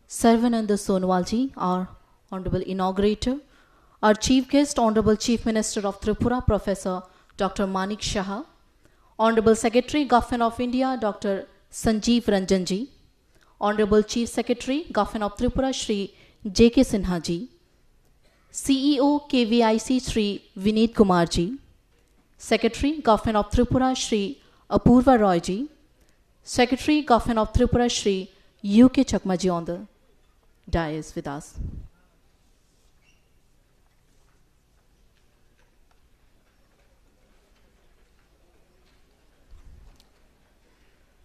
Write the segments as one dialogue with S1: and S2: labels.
S1: Sarvananda Sonowalji, our Honorable Inaugurator, our Chief Guest, Honorable Chief Minister of Tripura, Professor Dr. Manik Shah, Honorable Secretary, Government of India, Dr. Sanjeev Ranjanji, Honorable Chief Secretary, Government of Tripura, Shri J.K. Sinhaji, CEO, KVIC, Shri Vineet Kumarji, Secretary, Government of Tripura, Shri Apurva Royji, Secretary, Government of Tripura, Shri U.K. Chakmaji on the dais with us.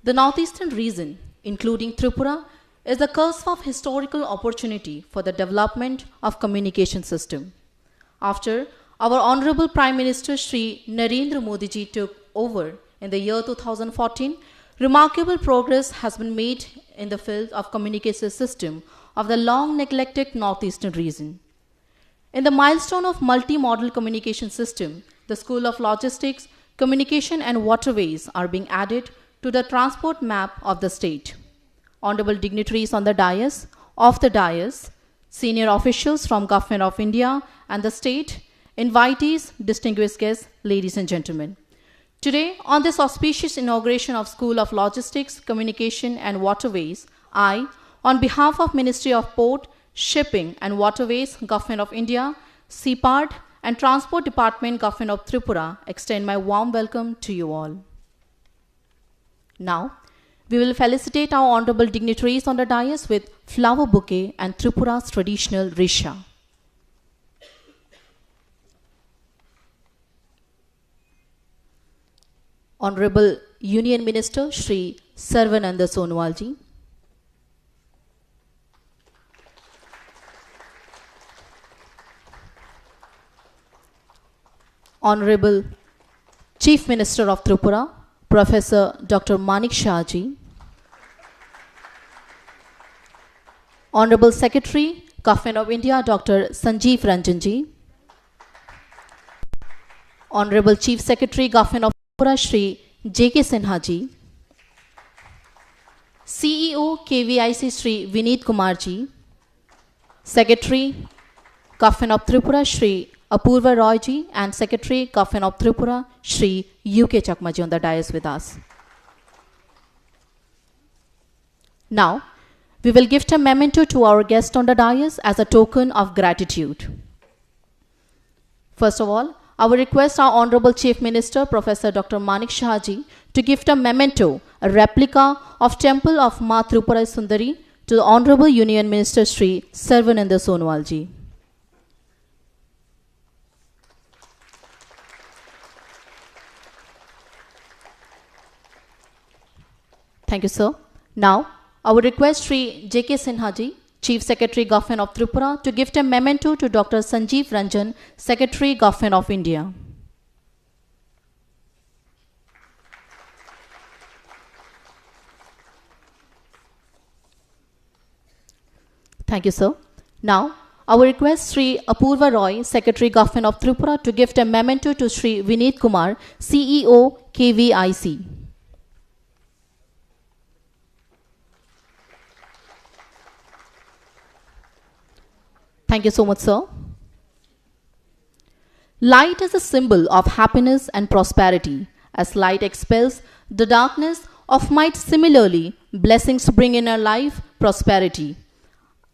S1: The northeastern region, including Tripura, is the cusp of historical opportunity for the development of communication system. After our Honorable Prime Minister Shri Narendra Modi ji took over in the year 2014, remarkable progress has been made in the field of communication system of the long neglected northeastern region. In the milestone of multi-modal communication system, the School of Logistics, Communication and Waterways are being added to the transport map of the state. Honorable dignitaries on the dais, senior officials from Government of India and the state, invitees, distinguished guests, ladies and gentlemen. Today, on this auspicious inauguration of School of Logistics, Communication and Waterways, I, on behalf of Ministry of Port, Shipping and Waterways, Government of India, CPARD and Transport Department, Government of Tripura, extend my warm welcome to you all. Now, we will felicitate our honorable dignitaries on the dais with flower bouquet and Tripura's traditional risha. Honorable Union Minister Shri Sarvananda Sonowalji, Honorable Chief Minister of Tripura, Professor Dr. Manik Shah ji, Honorable Secretary, Government of India, Dr. Sanjeev Ranjanji, Honorable Chief Secretary, Government of Tripura, Shri J.K. Sinhaji, CEO, KVIC, Shri Vineet Kumarji, Secretary, Government of Tripura, Shri Apurva Royji, and Secretary, Government of Tripura, Shri U.K. Chakmaji on the dais with us. Now, we will gift a memento to our guest on the dais as a token of gratitude. First of all, I will request our Honorable Chief Minister, Professor Dr. Manik Shah ji, to gift a memento, a replica of Temple of Ma Tripura Sundari, to the Honorable Union Minister Shri Sarvananda Sonowalji. Thank you, sir. Now, I would request Shri J.K. Sinhaji, Chief Secretary, Government of Tripura, to gift a memento to Dr. Sanjeev Ranjan, Secretary, Government of India. Thank you, sir. Now, I will request Shri Apurva Roy, Secretary, Government of Tripura, to gift a memento to Shri Vineet Kumar, CEO, KVIC. Thank you so much, sir. Light is a symbol of happiness and prosperity. As light expels the darkness of might, similarly, blessings bring in our life prosperity.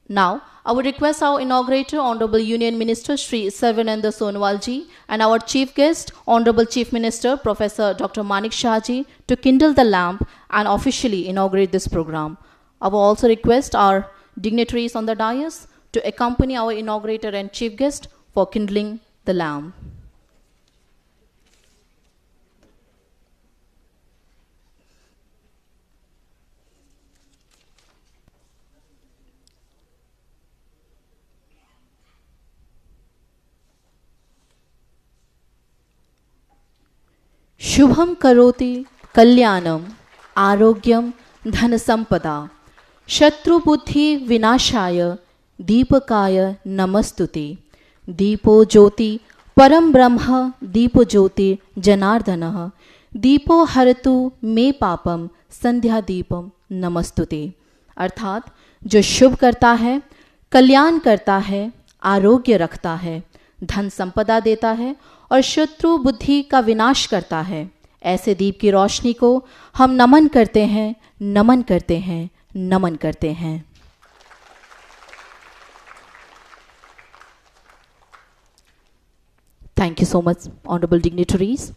S1: Now, I would request our inaugurator, Honorable Union Minister Shri Sarvananda Sonowalji, and our chief guest, Honorable Chief Minister Professor Dr. Manik Shah ji, to kindle the lamp and officially inaugurate this program. I will also request our dignitaries on the dais to accompany our inaugurator and chief guest for kindling the lamp. Shubham karoti kalyanam arogyam dhanasampada shatru buddhi vinashaya दीपकाय नमस्तुते दीपो ज्योति परम ब्रह्म दीपो ज्योति जनार्दनः दीपो हरतु मे पापम संध्या दीपम नमस्तुते। अर्थात जो शुभ करता है, कल्याण करता है, आरोग्य रखता है, धन संपदा देता है और शत्रु बुद्धि का विनाश करता है, ऐसे दीप की रोशनी को हम नमन करते हैं, नमन करते हैं, नमन करते हैं। Thank you so much, honorable dignitaries.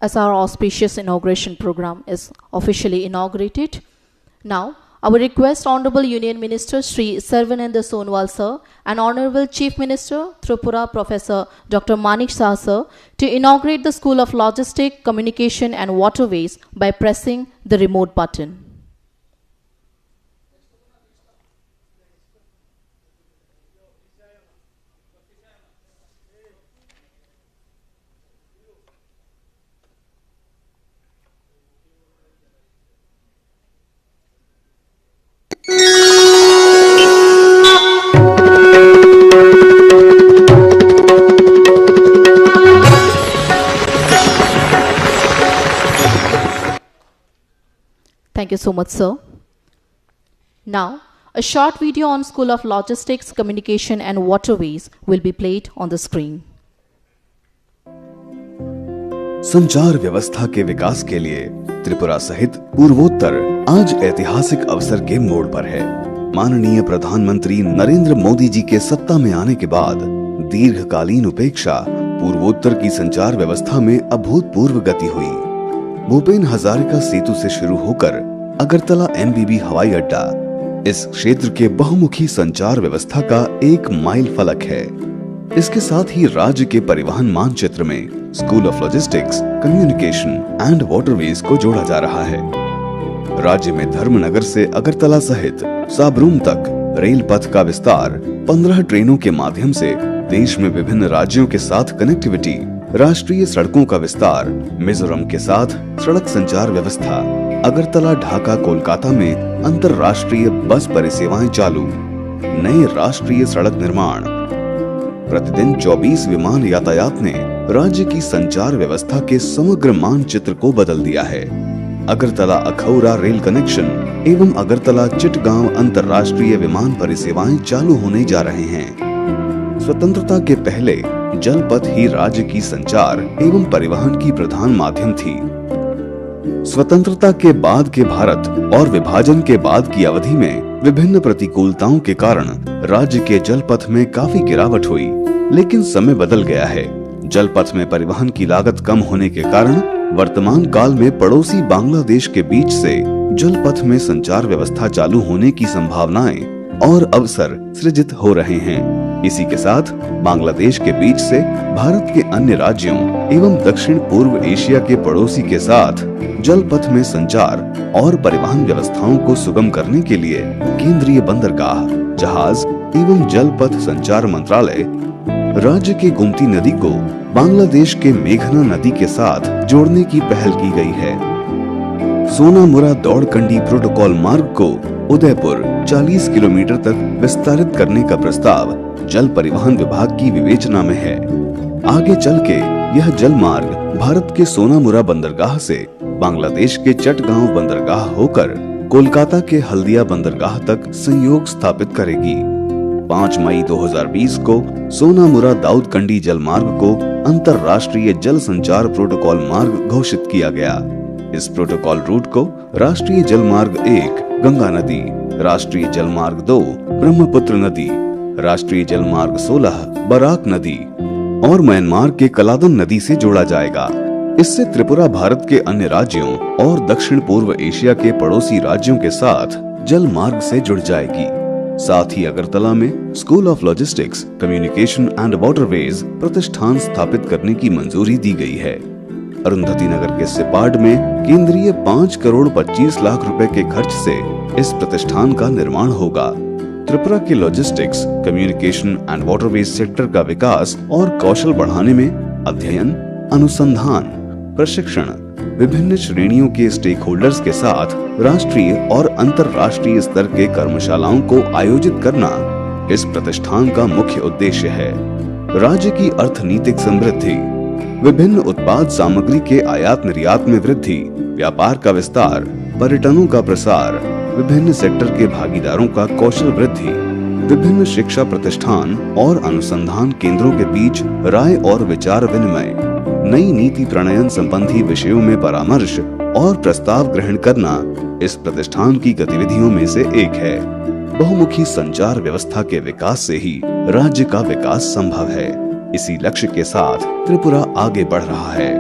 S1: As our auspicious inauguration program is officially inaugurated, now I would request Honorable Union Minister Sri Sarvananda Sonowal Sir and Honorable Chief Minister Tripura Professor Dr. Manik Shah Sir to inaugurate the School of Logistics, Communication and Waterways by pressing the remote button. Thank you so much, sir. Now, a short video on School of Logistics, Communication and Waterways will be played on the screen.
S2: संचार व्यवस्था के विकास के लिए त्रिपुरा सहित पूर्वोत्तर आज ऐतिहासिक अवसर के मोड़ पर है। माननीय प्रधानमंत्री नरेंद्र मोदी जी के सत्ता में आने के बाद दीर्घकालीन उपेक्षा पूर्वोत्तर की संचार व्यवस्था में अभूतपूर्व गति हुई। भूपेन हजारिका सेतु से शुरू होकर अगरतला एमबीबी हवाई अड्डा इस क्षेत्र के बहुमुखी संचार व्यवस्था का एक माइल फलक है। इसके साथ ही राज्य के परिवहन मानचित्र में school of logistics, communication and waterways को जोड़ा जा रहा है। राज्य में धर्मनगर से अगरतला सहित साबरूम तक रेल पथ का विस्तार, 15 ट्रेनों के माध्यम से देश में विभिन्न राज्यों के साथ कनेक्टिविटी, राष्ट्रीय सड़कों का विस्तार, मिजोरम के साथ सड़क संचार व्यवस्था, अगरतला, ढाका, कोलकाता में अंतरराष्ट्रीय बस परिसेवाएं चालू, नए राष्ट्रीय सड़क निर्माण, प्रतिदिन 24 विमान यातायात ने राज्य की संचार व्यवस्था के समग्र मानचित्र को बदल दिया है। अगरतला अखौरा रेल कनेक्शन एवं अगरतला चिटगांव अंतरराष्ट्रीय विमान परिसेवाएं चालू होने जा रहे हैं। स्वतंत्रता के पहले जल पथ ही राज्य की संचार एवं परिवहन की प्रधान माध्यम थी। स्वतंत्रता के बाद के भारत और विभाजन के बाद की अवधि में विभिन्न प्रतिकूलताओं के कारण राज्य के जल पथ में काफी गिरावट हुई, लेकिन समय बदल गया है। जल पथ में परिवहन की लागत कम होने के कारण वर्तमान काल में पड़ोसी बांग्लादेश के बीच से जल पथ में संचार व्यवस्था चालू होने की संभावनाएं और अवसर सृजित हो रहे हैं। इसी के साथ बांग्लादेश के बीच से भारत के अन्य राज्यों एवं दक्षिण पूर्व एशिया के पड़ोसी के साथ जल पथ में संचार और परिवहन व्यवस्थाओं को सुगम करने के लिए केंद्रीय बंदरगाह, जहाज एवं जल पथ संचार मंत्रालय राज्य के गोमती नदी को बांग्लादेश के मेघना नदी के साथ जोड़ने की पहल की गई है। सोनामुरा दौड़कंडी प्रोटोकॉल मार्ग को उदयपुर 40 किलोमीटर तक विस्तारित करने का प्रस्ताव जल परिवहन विभाग की विवेचना में है। आगे चल के यह जल मार्ग भारत के सोनामुरा बंदरगाह से बांग्लादेश के चटगांव बंदरगाह होकर कोलकाता के हल्दिया बंदरगाह तक संयोग स्थापित करेगी। 5 मई 2020 को सोनामुरा दाऊदकंडी जल मार्ग को अंतरराष्ट्रीय जल संचार प्रोटोकॉल मार्ग घोषित किया गया। इस प्रोटोकॉल रूट को राष्ट्रीय जल मार्ग 1 गंगा नदी, राष्ट्रीय जल मार्ग 2 ब्रह्मपुत्र नदी, राष्ट्रीय जल मार्ग 16 बराक नदी और म्यांमार के कलादन नदी से जोड़ा जाएगा। इससे त्रिपुरा भारत के अन्य राज्यों और दक्षिण पूर्व एशिया के पड़ोसी राज्यों के साथ जल मार्ग से जुड़ जाएगी। साथ ही अगरतला में school of logistics, communication and waterways प्रतिष्ठान स्थापित करने की मंजूरी दी गई है। अरुंधति नगर के सिपाड में केंद्रीय 5 करोड़ 25 लाख रुपए के खर्च से इस प्रतिष्ठान का निर्माण होगा। त्रिपुरा के logistics, communication and waterways sector का विकास और कौशल बढ़ाने में अध्ययन, अनुसंधान, प्रशिक्षण विभिन्न श्रेणियों के स्टेक होल्डर्स के साथ राष्ट्रीय और अंतर्राष्ट्रीय स्तर के कर्मशालाओं को आयोजित करना इस प्रतिष्ठान का मुख्य उद्देश्य है। राज्य की अर्थनीतिक समृद्धि, विभिन्न उत्पाद सामग्री के आयात निर्यात में वृद्धि, व्यापार का विस्तार, पर्यटनों का प्रसार, विभिन्न सेक्टर के भागीदारों का कौशल वृद्धि, विभिन्न शिक्षा प्रतिष्ठान और अनुसंधान केंद्रों के बीच राय और विचार विनिमय, नई नीति प्रणयन संबंधी विषयों में परामर्श और प्रस्ताव ग्रहण करना इस प्रतिष्ठान की गतिविधियों में से एक है। बहुमुखी संचार व्यवस्था के विकास से ही राज्य का विकास संभव है। इसी लक्ष्य के साथ त्रिपुरा आगे बढ़ रहा है।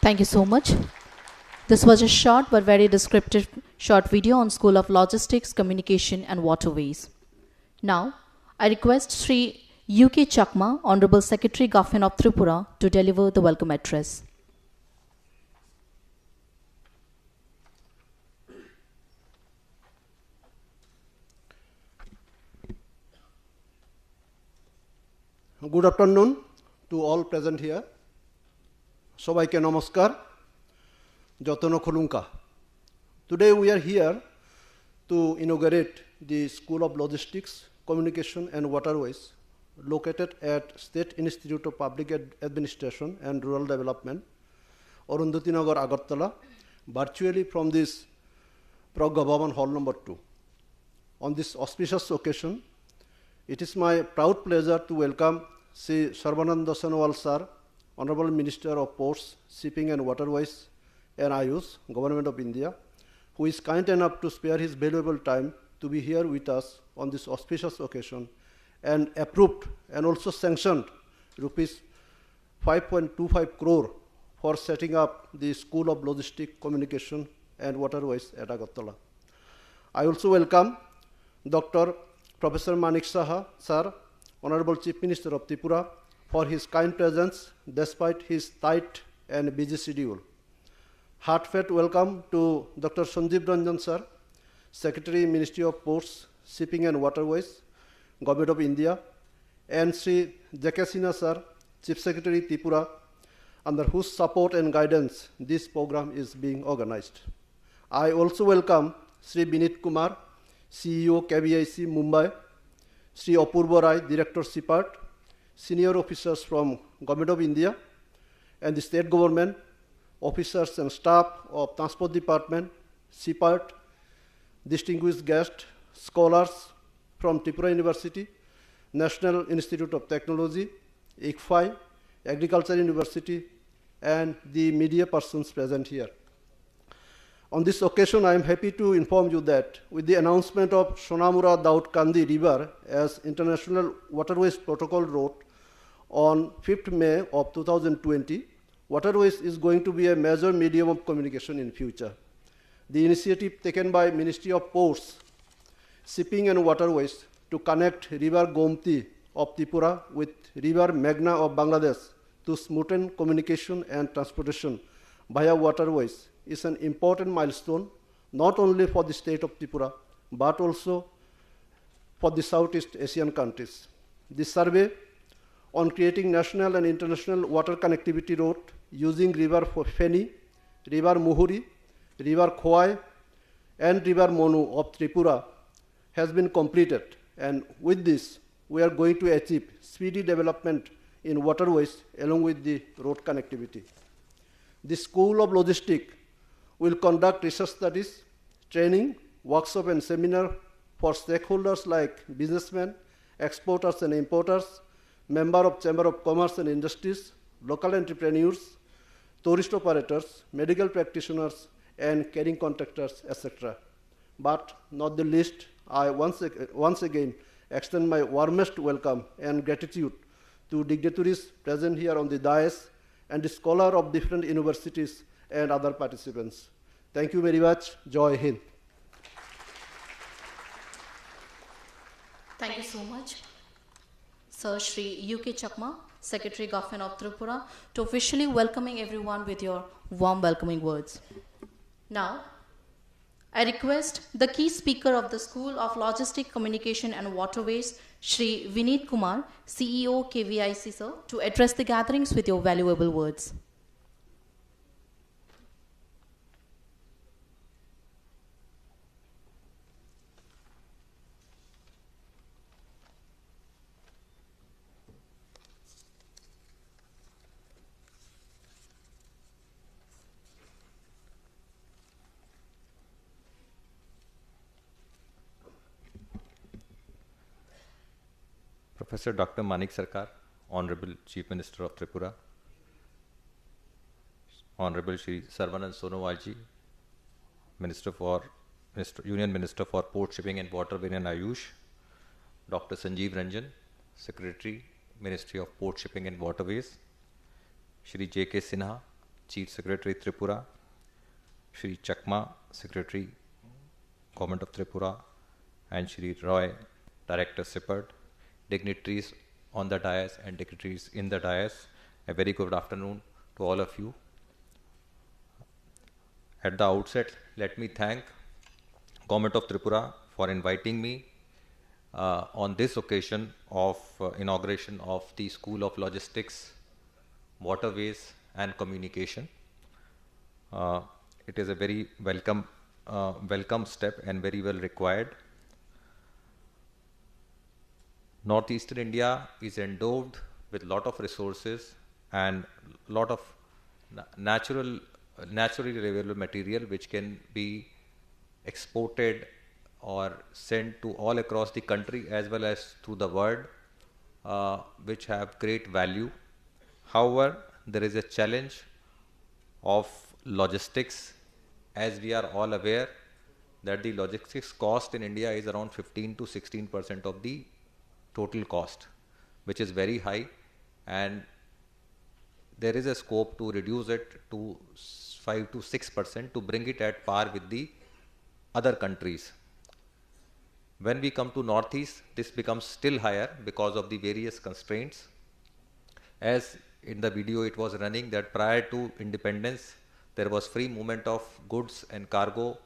S1: Thank you so much. This was a short but very descriptive short video on School of Logistics, Communication and Waterways. Now, I request Sri UK Chakma, Honorable Secretary Government of Tripura, to deliver the welcome address.
S3: Good afternoon to all present here. Sobaike namaskar. Jotono khulunka. Today we are here to inaugurate the School of Logistics, Communication and Waterways located at State Institute of Public Administration and Rural Development, Arundhati Nagar, Agartala, virtually from this Pragya Bhavan Hall number 2. On this auspicious occasion, it is my proud pleasure to welcome Sri Sarvananda Sonowal Sir, Honorable Minister of Ports, Shipping and Waterways and Ayush, Government of India, who is kind enough to spare his valuable time to be here with us on this auspicious occasion and approved and also sanctioned rupees 5.25 crore for setting up the School of Logistics, Communication and Waterways at Agartala. I also welcome Dr. Professor Manik Saha, Sir, Honorable Chief Minister of Tripura, for his kind presence despite his tight and busy schedule. Heartfelt welcome to Dr. Sanjeev Ranjan Sir, Secretary, Ministry of Ports, Shipping and Waterways, Government of India, and Sri Jakasina Sir, Chief Secretary, Tripura, under whose support and guidance this program is being organized. I also welcome Sri Binit Kumar, CEO, KBIC, Mumbai, Sri Apurva Rai, Director, CPART, senior officers from Government of India and the state government, officers and staff of Transport Department, CPART, distinguished guests, scholars from Tripura University, National Institute of Technology, ICFI, Agriculture University, and the media persons present here. On this occasion, I am happy to inform you that with the announcement of Sonamura Daud Kandi River as International Waterways Protocol Road on 5th May of 2020, Waterways is going to be a major medium of communication in future. The initiative taken by Ministry of Ports, Shipping and Waterways to connect River Gomti of Tripura with River Meghna of Bangladesh to smoothen communication and transportation via waterways is an important milestone, not only for the state of Tripura, but also for the Southeast Asian countries. This survey on creating national and international water connectivity road using River Feni, River Muhuri, River Khowai, and River Monu of Tripura has been completed. And with this, we are going to achieve speedy development in waterways along with the road connectivity. The School of Logistics will conduct research studies, training, workshop and seminar for stakeholders like businessmen, exporters and importers, member of Chamber of Commerce and Industries, local entrepreneurs, tourist operators, medical practitioners, and carrying contractors, etc. But not the least, I once again extend my warmest welcome and gratitude to dignitaries present here on the dais and the scholars of different universities and other participants. Thank you very much. Jai Hind.
S1: Thank you so much, Sir Shri UK Chakma, Secretary Government of Tripura, to officially welcoming everyone with your warm welcoming words. Now, I request the key speaker of the School of Logistics, Communication and Waterways, Shri Vineet Kumar, CEO KVIC, sir, to address the gatherings with your valuable words.
S4: Professor Dr. Manik Sarkar, Honorable Chief Minister of Tripura, Honorable Shri Sarvanand Sonowal ji, Union Minister for Port Shipping and Waterways and Ayush, Dr. Sanjeev Ranjan, Secretary, Ministry of Port Shipping and Waterways, Shri J.K. Sinha, Chief Secretary Tripura, Shri Chakma, Secretary, Government of Tripura, and Shri Roy, Director SIPERD, dignitaries on the dais and dignitaries in the dais, a very good afternoon to all of you. At the outset, let me thank Government of Tripura for inviting me on this occasion of inauguration of the School of Logistics, Waterways and Communication. It is a very welcome step and very well required. Northeastern India is endowed with lot of resources and lot of naturally available material which can be exported or sent to all across the country as well as to the world, which have great value. However, there is a challenge of logistics, as we are all aware that the logistics cost in India is around 15 to 16% of the total cost, which is very high, and there is a scope to reduce it to 5 to 6% to bring it at par with the other countries. When we come to Northeast, this becomes still higher because of the various constraints. As in the video it was running that prior to independence, there was free movement of goods and cargo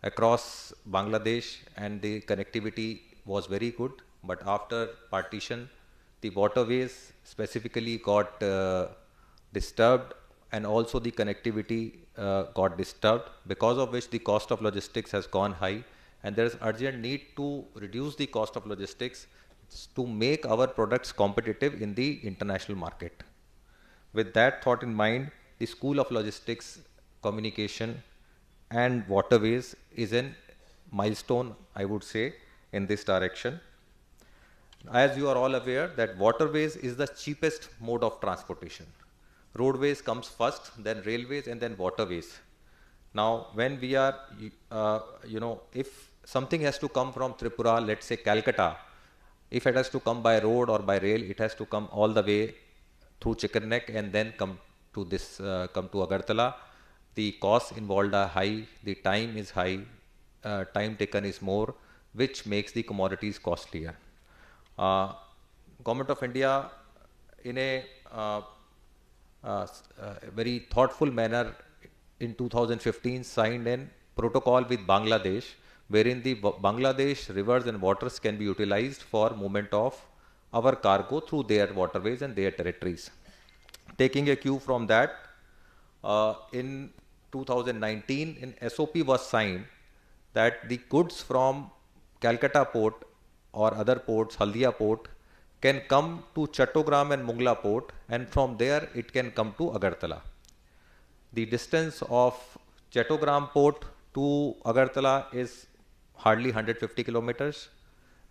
S4: across Bangladesh and the connectivity was very good. But after partition, the waterways specifically got disturbed and also the connectivity got disturbed, because of which the cost of logistics has gone high, and there is urgent need to reduce the cost of logistics to make our products competitive in the international market. With that thought in mind, the School of Logistics, Communication and Waterways is a milestone, I would say, in this direction. As you are all aware that waterways is the cheapest mode of transportation. Roadways comes first, then railways and then waterways. Now when we are, if something has to come from Tripura, let's say Calcutta, if it has to come by road or by rail, it has to come all the way through Chicken Neck and then come to Agartala. The costs involved are high, the time is high, time taken is more, which makes the commodities costlier. Government of India in a very thoughtful manner in 2015 signed a protocol with Bangladesh, wherein the Bangladesh rivers and waters can be utilized for movement of our cargo through their waterways and their territories. Taking a cue from that, in 2019 an SOP was signed that the goods from Calcutta port or other ports, Haldia port, can come to Chattogram and Mungla port, and from there it can come to Agartala. The distance of Chattogram port to Agartala is hardly 150 kilometers.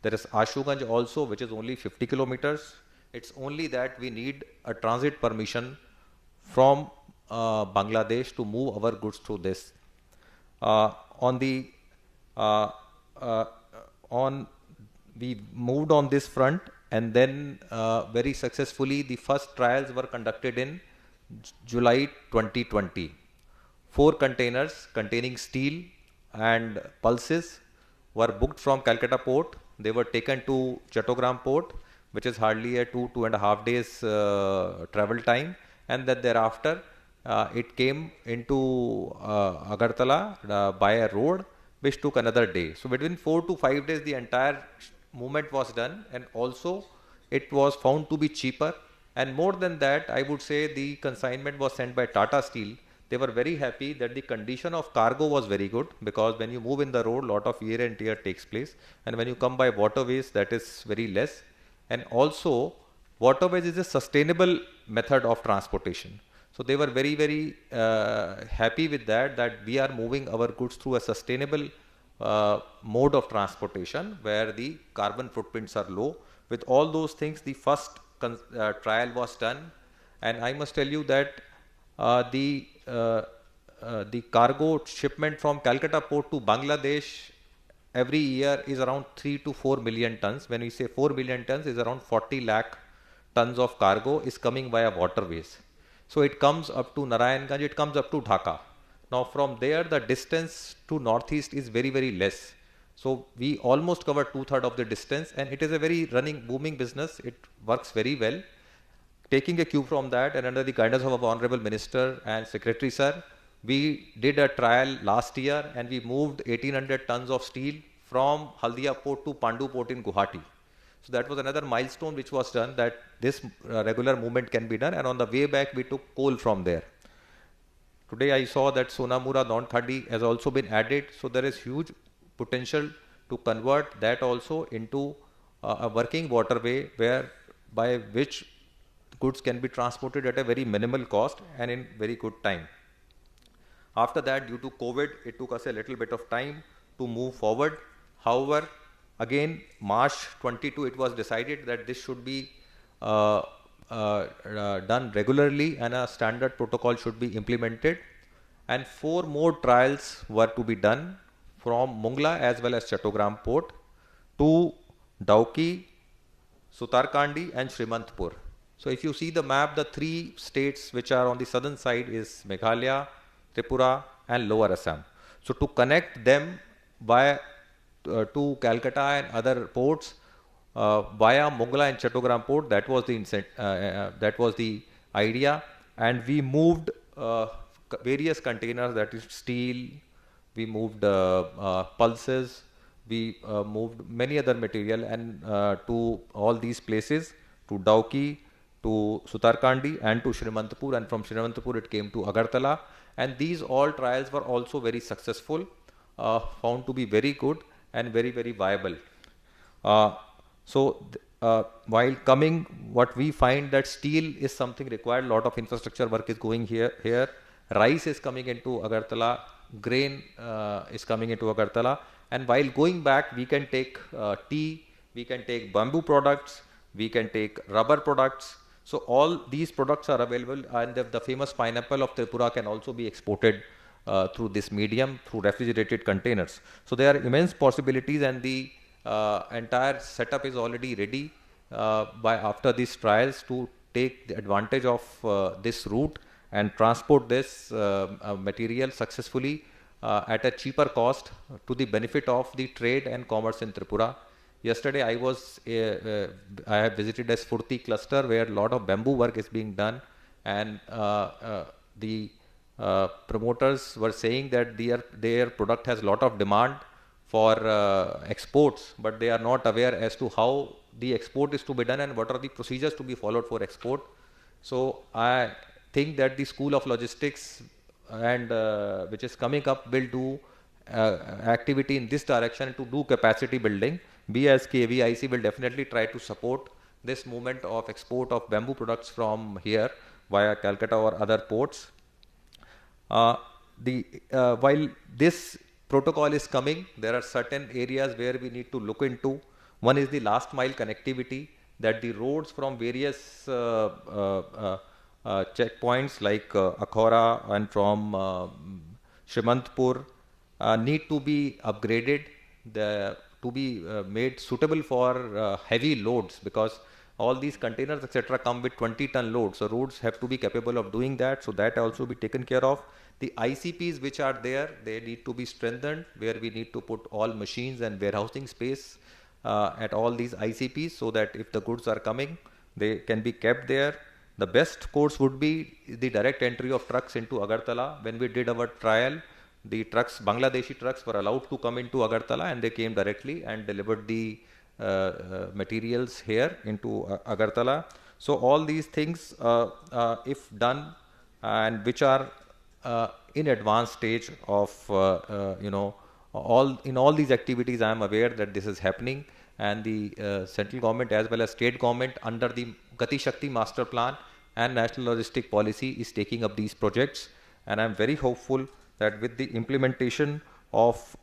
S4: There is Ashuganj also, which is only 50 kilometers. It's only that we need a transit permission from Bangladesh to move our goods through this. We moved on this front, and then very successfully the first trials were conducted in July 2020. 4 containers containing steel and pulses were booked from Calcutta port. They were taken to Chattogram port, which is hardly a 2.5 days travel time, and then thereafter it came into Agartala by a road, which took another day. So between 4 to 5 days the entire movement was done, and also it was found to be cheaper. And more than that, I would say the consignment was sent by Tata Steel. They were very happy that the condition of cargo was very good, because when you move in the road, lot of wear and tear takes place, and when you come by waterways, that is very less. And also, waterways is a sustainable method of transportation. So they were very happy with that, that we are moving our goods through a sustainable mode of transportation where the carbon footprints are low. With all those things, the first trial was done, and I must tell you that the cargo shipment from Calcutta port to Bangladesh every year is around 3 to 4 million tons. When we say 4 million tons, is around 40 lakh tons of cargo is coming via waterways. So it comes up to Narayanganj, it comes up to Dhaka. Now from there, the distance to northeast is very less. So we almost cover 2/3 of the distance, and it is a very booming business. It works very well. Taking a cue from that, and under the guidance of our Honorable Minister and Secretary Sir, we did a trial last year, and we moved 1800 tons of steel from Haldia port to Pandu port in Guwahati. So that was another milestone which was done, that this regular movement can be done, and on the way back we took coal from there. Today I saw that Sonamura Nonkhandi has also been added, so there is huge potential to convert that also into a working waterway by which goods can be transported at a very minimal cost and in very good time. After that, due to COVID, it took us a little bit of time to move forward. However, again, March 22, it was decided that this should be done regularly, and a standard protocol should be implemented. And 4 more trials were to be done from Mungla as well as Chattogram port to Dauki, Sutarkandi and Srimantpur. So if you see the map, the 3 states which are on the southern side is Meghalaya, Tripura and Lower Assam. So to connect them to Calcutta and other ports via Mungla and Chattogram port, that was the idea. And we moved various containers, that is steel, we moved pulses, we moved many other material, and to all these places, to Dauki, to Sutarkandi and to Srimantpur, and from Srimantpur it came to Agartala, and these all trials were also very successful, found to be very good and very viable. While coming, what we find that steel is something required, lot of infrastructure work is going here. Rice is coming into Agartala, grain is coming into Agartala, and while going back, we can take tea, we can take bamboo products, we can take rubber products. So all these products are available, and the famous pineapple of Tripura can also be exported through this medium, through refrigerated containers. So there are immense possibilities, and the entire setup is already ready after these trials to take the advantage of this route and transport this material successfully at a cheaper cost to the benefit of the trade and commerce in Tripura. Yesterday I have visited a Spurti cluster where a lot of bamboo work is being done, and the promoters were saying that their product has a lot of demand for exports, but they are not aware as to how the export is to be done and what are the procedures to be followed for export. So I think that the School of Logistics and which is coming up will do activity in this direction to do capacity building. We as KVIC will definitely try to support this movement of export of bamboo products from here via Calcutta or other ports. While this protocol is coming, there are certain areas where we need to look into. One is the last mile connectivity, that the roads from various checkpoints like Akhora and from Srimantpur need to be upgraded to be made suitable for heavy loads, because all these containers etc. come with 20-ton loads. So roads have to be capable of doing that. So that also be taken care of. The ICPs which are there, they need to be strengthened, where we need to put all machines and warehousing space at all these ICPs, so that if the goods are coming, they can be kept there. The best course would be the direct entry of trucks into Agartala. When we did our trial, the trucks, Bangladeshi trucks, were allowed to come into Agartala, and they came directly and delivered the materials here into Agartala. So all these things, if done, and which are in advanced stage of all these activities, I am aware that this is happening, and the central government as well as state government under the Gati Shakti master plan and national logistic policy is taking up these projects, and I am very hopeful that with the implementation of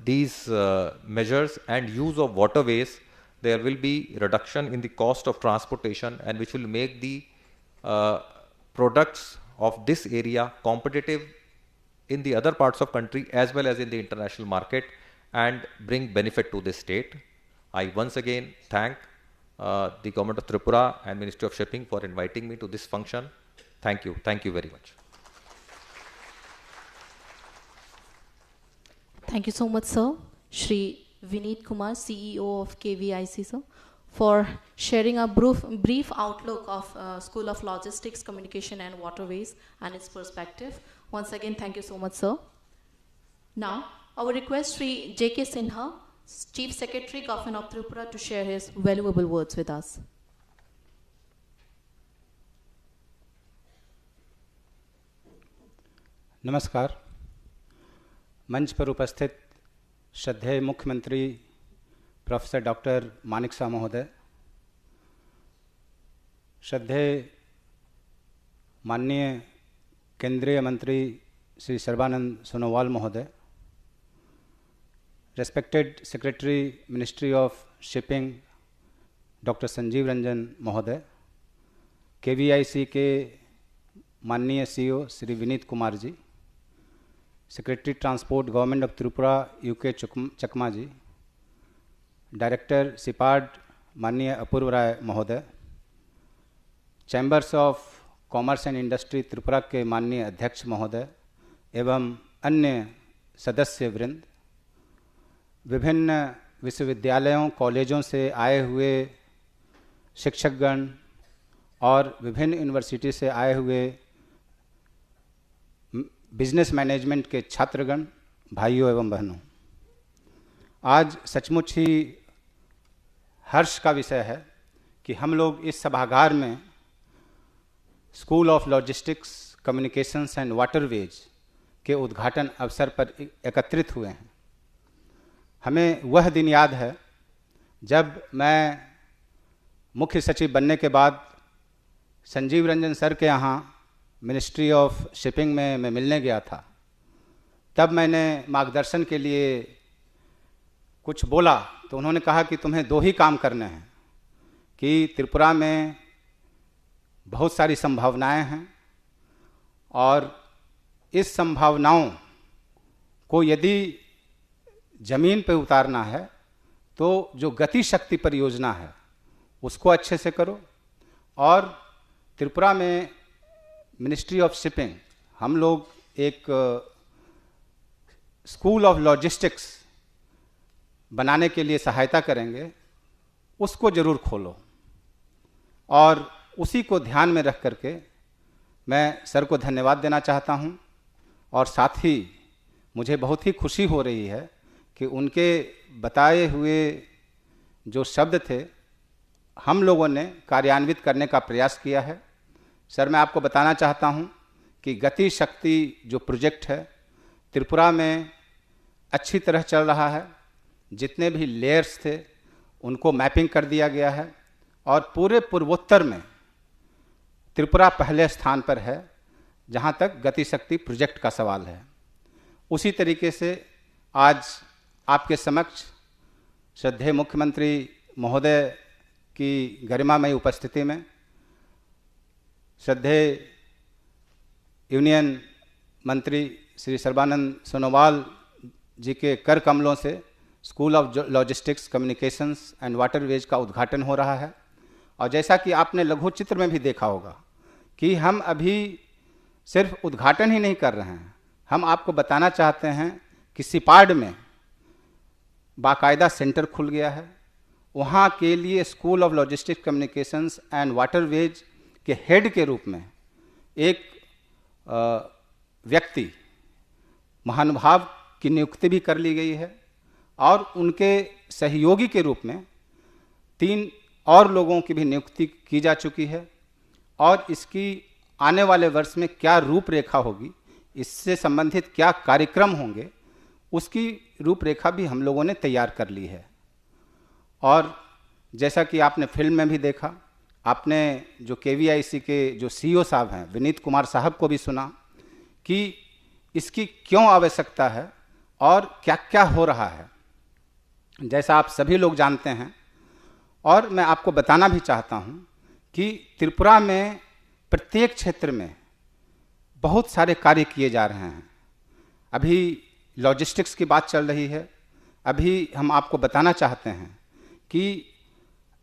S4: these measures and use of waterways, there will be reduction in the cost of transportation, and which will make the products of this area competitive in the other parts of country as well as in the international market, and bring benefit to this state. I once again thank the government of Tripura and Ministry of Shipping for inviting me to this function. Thank you. Thank you very much.
S1: Thank you so much, sir. Shri Vineet Kumar, CEO of KVIC, sir, for sharing a brief outlook of School of Logistics, Communication and Waterways and its perspective. Once again, thank you so much, sir. Now, I will request Shri J.K. Sinha, Chief Secretary, Government of Tripura, to share his valuable words with us.
S5: नमस्कार। मंच पर उपस्थित श्रद्धेय मुख्यमंत्री professor doctor Manik Shah महोदय, श्रद्धेय माननीय केंद्रीय मंत्री श्री सर्बानंद सोनोवाल महोदय, respected secretary ministry of shipping doctor Sanjeev Ranjan महोदय, केवीआईसी के माननीय CEO Shri Vineet Kumar ji, secretary transport government of Tripura UK Chakma ji, director सिपाड माननीय अपूर्व राय महोदय, chambers of commerce and industry Tripura के माननीय अध्यक्ष महोदय एवं अन्य सदस्य वृंद, विभिन्न विश्वविद्यालयों कॉलेजों से आए हुए शिक्षकगण और विभिन्न यूनिवर्सिटी से आए हुए बिजनेस मैनेजमेंट के छात्रगण, भाइयों एवं बहनों, आज सचमुच ही हर्ष का विषय है कि हम लोग इस सभागार में school of logistics, communications and waterways के उद्घाटन अवसर पर एकत्रित हुए हैं। हमें वह दिन याद है जब मैं मुख्य सचिव बनने के बाद संजीव रंजन सर के यहाँ मिनिस्ट्री ऑफ शिपिंग में मैं मिलने गया था। तब मैंने मार्गदर्शन के लिए कुछ बोला तो उन्होंने कहा कि तुम्हें दो ही काम करने हैं, कि त्रिपुरा में बहुत सारी संभावनाएं हैं और इस संभावनाओं को यदि ज़मीन पे उतारना है तो जो गति शक्ति परियोजना है उसको अच्छे से करो, और त्रिपुरा में मिनिस्ट्री ऑफ शिपिंग हम लोग एक स्कूल ऑफ लॉजिस्टिक्स बनाने के लिए सहायता करेंगे, उसको ज़रूर खोलो। और उसी को ध्यान में रख करके मैं सर को धन्यवाद देना चाहता हूं, और साथ ही मुझे बहुत ही खुशी हो रही है कि उनके बताए हुए जो शब्द थे हम लोगों ने कार्यान्वित करने का प्रयास किया है। सर, मैं आपको बताना चाहता हूं कि गति शक्ति जो प्रोजेक्ट है त्रिपुरा में अच्छी तरह चल रहा है। जितने भी लेयर्स थे उनको मैपिंग कर दिया गया है और पूरे पूर्वोत्तर में त्रिपुरा पहले स्थान पर है जहां तक गति शक्ति प्रोजेक्ट का सवाल है। उसी तरीके से आज आपके समक्ष श्रद्धेय मुख्यमंत्री महोदय की गरिमामयी उपस्थिति में श्रद्धेय यूनियन मंत्री श्री सर्बानंद सोनोवाल जी के कर कमलों से school of logistics, communications and waterways का उद्घाटन हो रहा है। और जैसा कि आपने लघु चित्र में भी देखा होगा कि हम अभी सिर्फ उद्घाटन ही नहीं कर रहे हैं, हम आपको बताना चाहते हैं कि सिपाड में बाकायदा सेंटर खुल गया है। वहाँ के लिए school of logistics, communications and waterways के हेड के रूप में एक व्यक्ति, महानुभाव की नियुक्ति भी कर ली गई है, और उनके सहयोगी के रूप में 3 और लोगों की भी नियुक्ति की जा चुकी है और इसकी आने वाले वर्ष में क्या रूपरेखा होगी, इससे संबंधित क्या कार्यक्रम होंगे, उसकी रूपरेखा भी हम लोगों ने तैयार कर ली है। और जैसा कि आपने फिल्म में भी देखा, आपने जो KVIC के जो CEO साहब हैं विनीत कुमार साहब को भी सुना कि इसकी क्यों आवश्यकता है और क्या क्या हो रहा है। जैसा आप सभी लोग जानते हैं और मैं आपको बताना भी चाहता हूं कि त्रिपुरा में प्रत्येक क्षेत्र में बहुत सारे कार्य किए जा रहे हैं। अभी लॉजिस्टिक्स की बात चल रही है। अभी हम आपको बताना चाहते हैं कि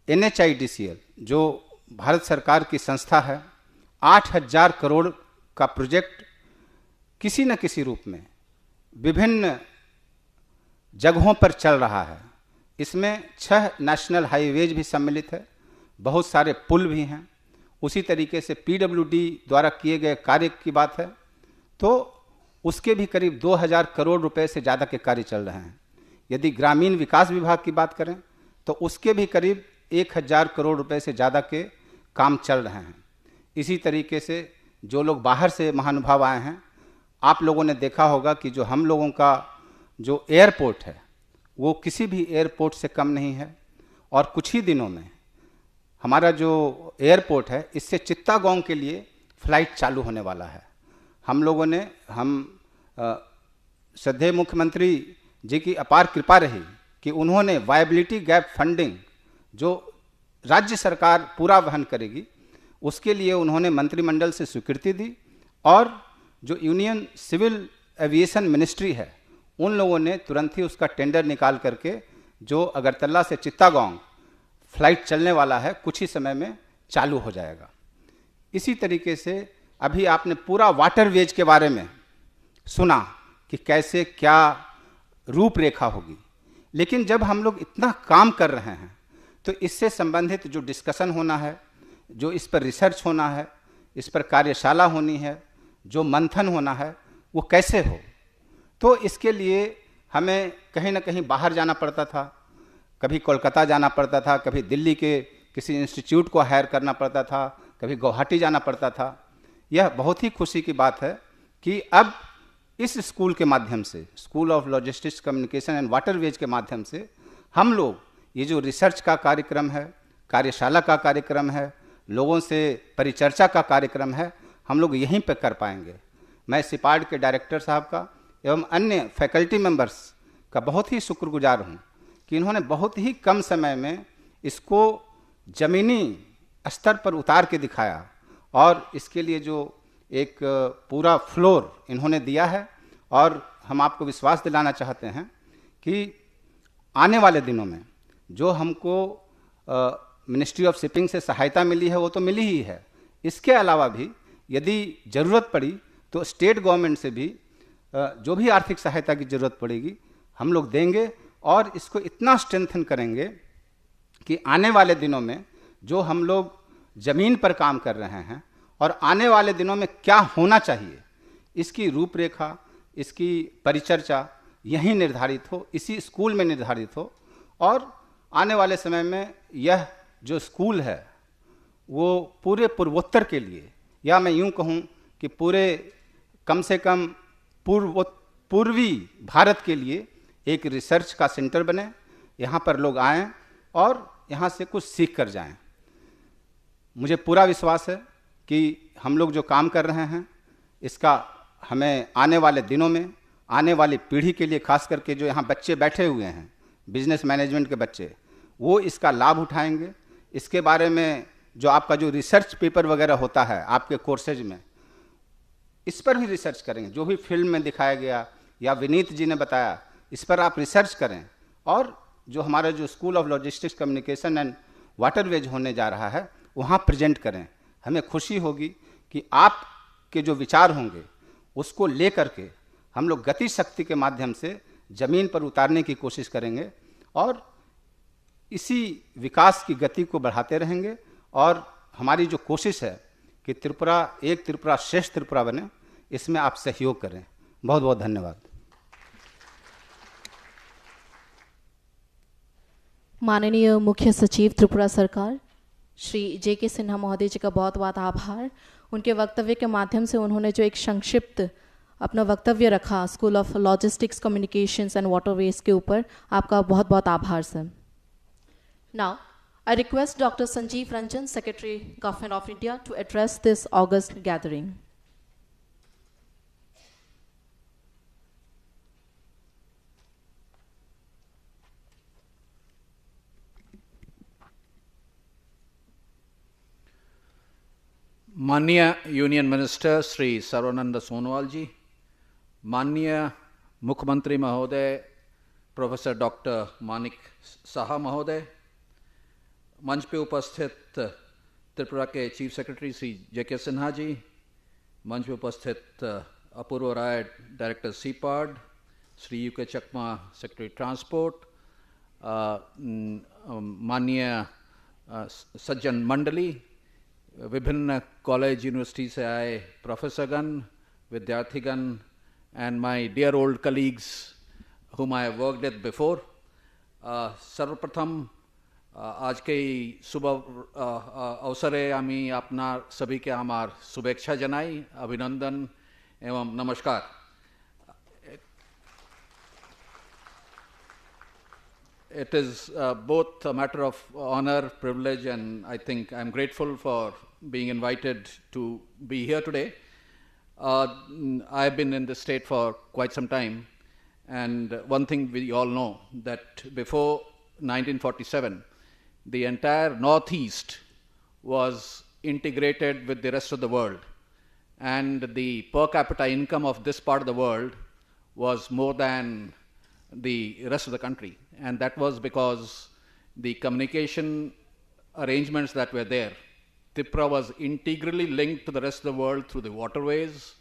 S5: NHIDCL जो भारत सरकार की संस्था है, 8,000 करोड़ का प्रोजेक्ट किसी न किसी रूप में विभिन्न जगहों पर चल रहा है। इसमें 6 नेशनल हाईवेज भी सम्मिलित है, बहुत सारे पुल भी हैं। उसी तरीके से PWD द्वारा किए गए कार्य की बात है तो उसके भी करीब 2,000 करोड़ रुपए से ज़्यादा के कार्य चल रहे हैं। यदि ग्रामीण विकास विभाग की बात करें तो उसके भी करीब 1,000 करोड़ रुपए से ज़्यादा के काम चल रहे हैं। इसी तरीके से जो लोग बाहर से महानुभाव आए हैं, आप लोगों ने देखा होगा कि जो हम लोगों का जो एयरपोर्ट है वो किसी भी एयरपोर्ट से कम नहीं है और कुछ ही दिनों में हमारा जो एयरपोर्ट है इससे चित्तागोंग के लिए फ़्लाइट चालू होने वाला है। हम लोगों ने श्रद्धेय मुख्यमंत्री जी की अपार कृपा रही कि उन्होंने वायबिलिटी गैप फंडिंग जो राज्य सरकार पूरा वहन करेगी उसके लिए उन्होंने मंत्रिमंडल से स्वीकृति दी और जो यूनियन सिविल एविएशन मिनिस्ट्री है उन लोगों ने तुरंत ही उसका टेंडर निकाल करके जो अगरतला से चित्तागोंग फ्लाइट चलने वाला है कुछ ही समय में चालू हो जाएगा। इसी तरीके से अभी आपने पूरा वाटरवेज के बारे में सुना कि कैसे क्या रूपरेखा होगी, लेकिन जब हम लोग इतना काम कर रहे हैं तो इससे संबंधित जो डिस्कशन होना है, जो इस पर रिसर्च होना है, इस पर कार्यशाला होनी है, जो मंथन होना है, वो कैसे हो। तो इसके लिए हमें कहीं ना कहीं बाहर जाना पड़ता था, कभी कोलकाता जाना पड़ता था, कभी दिल्ली के किसी इंस्टीट्यूट को हायर करना पड़ता था, कभी गुवाहाटी जाना पड़ता था। यह बहुत ही खुशी की बात है कि अब इस स्कूल के माध्यम से, school of logistics communication and waterways के माध्यम से हम लोग ये जो रिसर्च का कार्यक्रम है, कार्यशाला का कार्यक्रम है, लोगों से परिचर्चा का कार्यक्रम है, हम लोग यहीं पर कर पाएंगे। मैं सिपाड के डायरेक्टर साहब का एवं अन्य फैकल्टी मेंबर्स का बहुत ही शुक्रगुजार हूँ कि इन्होंने बहुत ही कम समय में इसको ज़मीनी स्तर पर उतार के दिखाया और इसके लिए जो एक पूरा फ्लोर इन्होंने दिया है। और हम आपको विश्वास दिलाना चाहते हैं कि आने वाले दिनों में जो हमको मिनिस्ट्री ऑफ शिपिंग से सहायता मिली है वो तो मिली ही है, इसके अलावा भी यदि ज़रूरत पड़ी तो स्टेट गवर्नमेंट से भी जो भी आर्थिक सहायता की ज़रूरत पड़ेगी हम लोग देंगे और इसको इतना स्ट्रेंथन करेंगे कि आने वाले दिनों में जो हम लोग ज़मीन पर काम कर रहे हैं और आने वाले दिनों में क्या होना चाहिए, इसकी रूपरेखा, इसकी परिचर्चा यहीं निर्धारित हो, इसी स्कूल में निर्धारित हो। और आने वाले समय में यह जो स्कूल है वो पूरे पूर्वोत्तर के लिए, या मैं यूं कहूं कि पूरे कम से कम पूर्वी भारत के लिए एक रिसर्च का सेंटर बने, यहाँ पर लोग आएं और यहाँ से कुछ सीख कर जाएं। मुझे पूरा विश्वास है कि हम लोग जो काम कर रहे हैं इसका हमें आने वाले दिनों में, आने वाली पीढ़ी के लिए, खास करके जो यहाँ बच्चे बैठे हुए हैं बिजनेस मैनेजमेंट के बच्चे, वो इसका लाभ उठाएंगे। इसके बारे में जो आपका जो रिसर्च पेपर वगैरह होता है आपके कोर्सेज में, इस पर भी रिसर्च करेंगे। जो भी फिल्म में दिखाया गया या विनीत जी ने बताया, इस पर आप रिसर्च करें और जो हमारा जो school of logistics communication and waterways होने जा रहा है वहाँ प्रेजेंट करें। हमें खुशी होगी कि आपके जो विचार होंगे उसको ले करके हम लोग गति शक्ति के माध्यम से ज़मीन पर उतारने की कोशिश करेंगे और इसी विकास की गति को बढ़ाते रहेंगे। और हमारी जो कोशिश है कि त्रिपुरा एक त्रिपुरा श्रेष्ठ त्रिपुरा बने, इसमें आप सहयोग करें। बहुत बहुत धन्यवाद।
S1: माननीय मुख्य सचिव त्रिपुरा सरकार श्री जे.के. सिन्हा महोदय जी का बहुत बहुत आभार। उनके वक्तव्य के माध्यम से उन्होंने जो एक संक्षिप्त अपना वक्तव्य रखा school of logistics communications and waterways के ऊपर, आपका बहुत बहुत आभार sir. Now I request Dr. Sanjeev Ranjan, Secretary, Government of India, to address this August gathering.
S6: माननीय यूनियन मिनिस्टर श्री सर्वानंद सोनोवाल जी, माननीय मुख्यमंत्री महोदय प्रोफेसर डॉक्टर मानिक साहा महोदय, मंच पे उपस्थित त्रिपुरा के chief secretary Shri JK. Sinha ji, मंच पे उपस्थित अपूर्व राय डायरेक्टर सीपाड, Shri UK. Chakma secretary transport, माननीय सज्जन मंडली, विभिन्न कॉलेज यूनिवर्सिटी से आए प्रोफेसरगण, विद्यार्थीगण, and my dear old colleagues whom I have worked with before. सर्वप्रथम आज के सुबह अवसरे आमी अपना सभी के आमार शुभेच्छा जनाई, अभिनंदन एवं नमस्कार। It is both a matter of honor, privilege, and I think I'm grateful for being invited to be here today. I've been in this state for quite some time, and one thing we all know that before 1947, the entire Northeast was integrated with the rest of the world, and the per capita income of this part of the world was more than the rest of the country. And that was because the communication arrangements that were there. Tripura was integrally linked to the rest of the world through the waterways.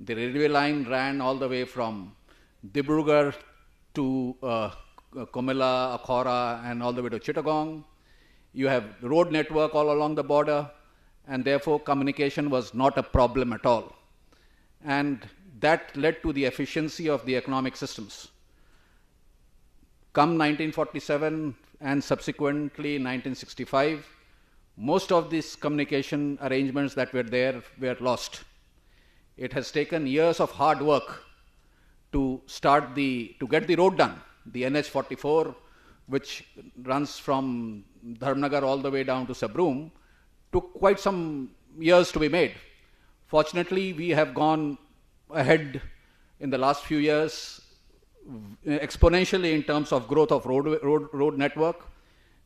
S6: The railway line ran all the way from Dibrugarh to Komila, Akhora, and all the way to Chittagong. You have road network all along the border, and therefore communication was not a problem at all. And that led to the efficiency of the economic systems. Come 1947 and subsequently 1965, most of these communication arrangements that were there were lost. It has taken years of hard work to get the road done. The NH44, which runs from Dharmnagar all the way down to Sabroom, took quite some years to be made. Fortunately, we have gone ahead in the last few years exponentially in terms of growth of road network.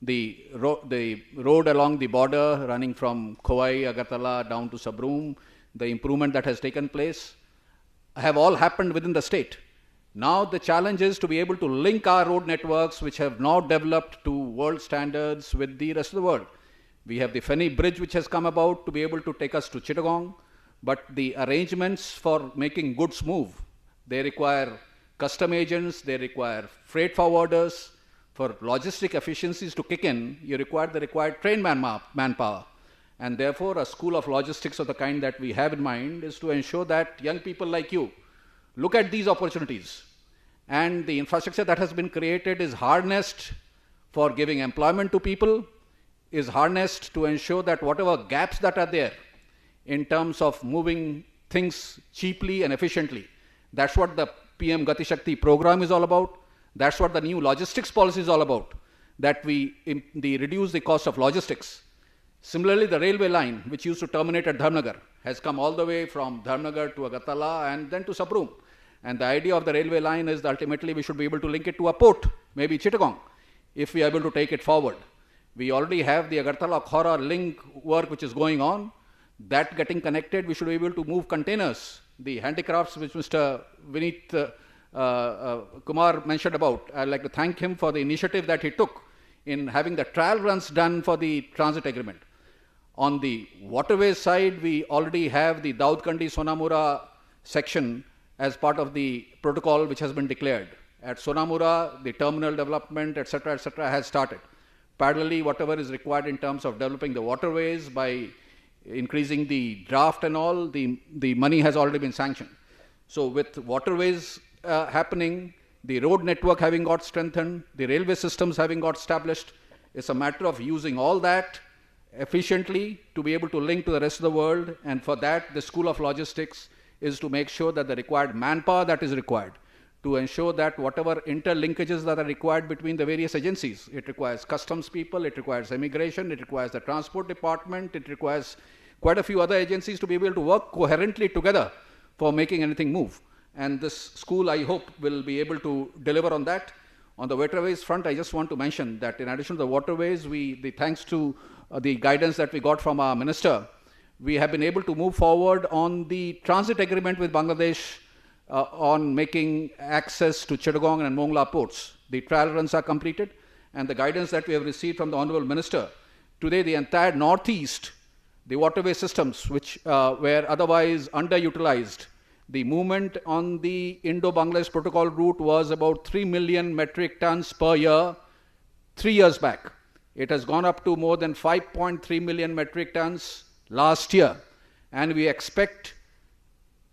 S6: The road along the border running from Khowai, Agartala down to Sabroom, the improvement that has taken place have all happened within the state. Now the challenge is to be able to link our road networks, which have now developed to world standards, with the rest of the world. We have the Feni Bridge, which has come about to be able to take us to Chittagong, but the arrangements for making goods move, they require custom agents, they require freight forwarders. For logistic efficiencies to kick in, you require the required trained manpower. And therefore, a school of logistics of the kind that we have in mind is to ensure that young people like you look at these opportunities. And the infrastructure that has been created is harnessed for giving employment to people, is harnessed to ensure that whatever gaps that are there in terms of moving things cheaply and efficiently, that's what the PM Gati Shakti program is all about. That's what the new logistics policy is all about, that we reduce the cost of logistics. Similarly, the railway line, which used to terminate at Dharmnagar, has come all the way from Dharmnagar to Agartala and then to Sabroom. And the idea of the railway line is that ultimately we should be able to link it to a port, maybe Chittagong, if we are able to take it forward. We already have the Agartala-Khora link work which is going on. That getting connected, we should be able to move containers. The handicrafts which Mr. Vineet Kumar mentioned about, I'd like to thank him for the initiative that he took in having the trial runs done for the transit agreement. On the waterways side, we already have the Daudkandi Sonamura section as part of the protocol which has been declared. At Sonamura, the terminal development, etc., has started. Parallelly, whatever is required in terms of developing the waterways by increasing the draft and all, the money has already been sanctioned. So with waterways happening, the road network having got strengthened, the railway systems having got established. It's a matter of using all that efficiently to be able to link to the rest of the world. And for that, the School of Logistics is to make sure that the required manpower that is required, to ensure that whatever interlinkages that are required between the various agencies, it requires customs people, it requires immigration, it requires the transport department, it requires quite a few other agencies to be able to work coherently together for making anything move. And this school, I hope, will be able to deliver on that. On the waterways front, I just want to mention that in addition to the waterways, thanks to the guidance that we got from our minister, we have been able to move forward on the transit agreement with Bangladesh on making access to Chittagong and Mongla ports. The trial runs are completed, and the guidance that we have received from the Honorable Minister, today the entire Northeast, the waterway systems which were otherwise underutilized, the movement on the Indo-Bangladesh protocol route was about 3 million metric tons per year 3 years back. It has gone up to more than 5.3 million metric tons last year, and we expect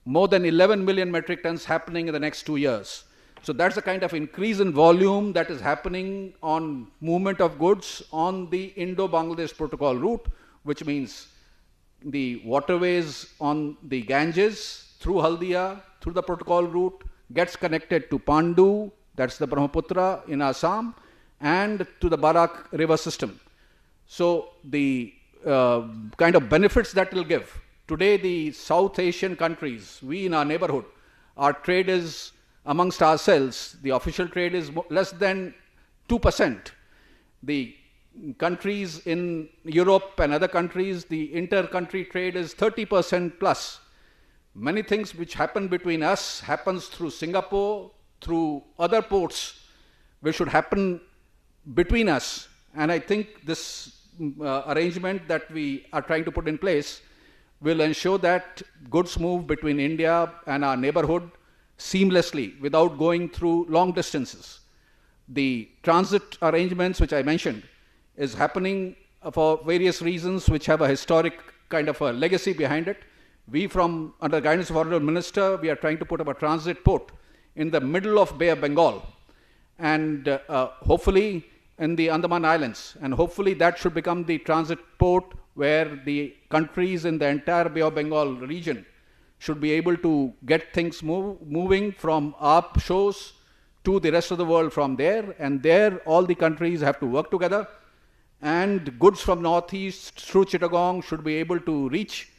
S6: more than 11 million metric tons happening in the next 2 years. So that's the kind of increase in volume that is happening on movement of goods on the Indo-Bangladesh protocol route, which means the waterways on the Ganges through Haldia, through the protocol route, gets connected to Pandu, that's the Brahmaputra in Assam, and to the Barak river system. So the kind of benefits that will give. Today, the South Asian countries, we in our neighborhood, our trade is amongst ourselves, the official trade is less than 2%. The countries in Europe and other countries, the inter-country trade is 30% plus. Many things which happen between us happens through Singapore, through other ports, which should happen between us. And I think this arrangement that we are trying to put in place will ensure that goods move between India and our neighborhood seamlessly without going through long distances. The transit arrangements which I mentioned is happening for various reasons which have a historic kind of a legacy behind it. We, from under the guidance of Honorable Minister, we are trying to put up a transit port in the middle of Bay of Bengal, and hopefully in the Andaman Islands, and hopefully that should become the transit port where the countries in the entire Bay of Bengal region should be able to get things moving from our shores to the rest of the world from there, and there all the countries have to work together, and goods from northeast through Chittagong should be able to reach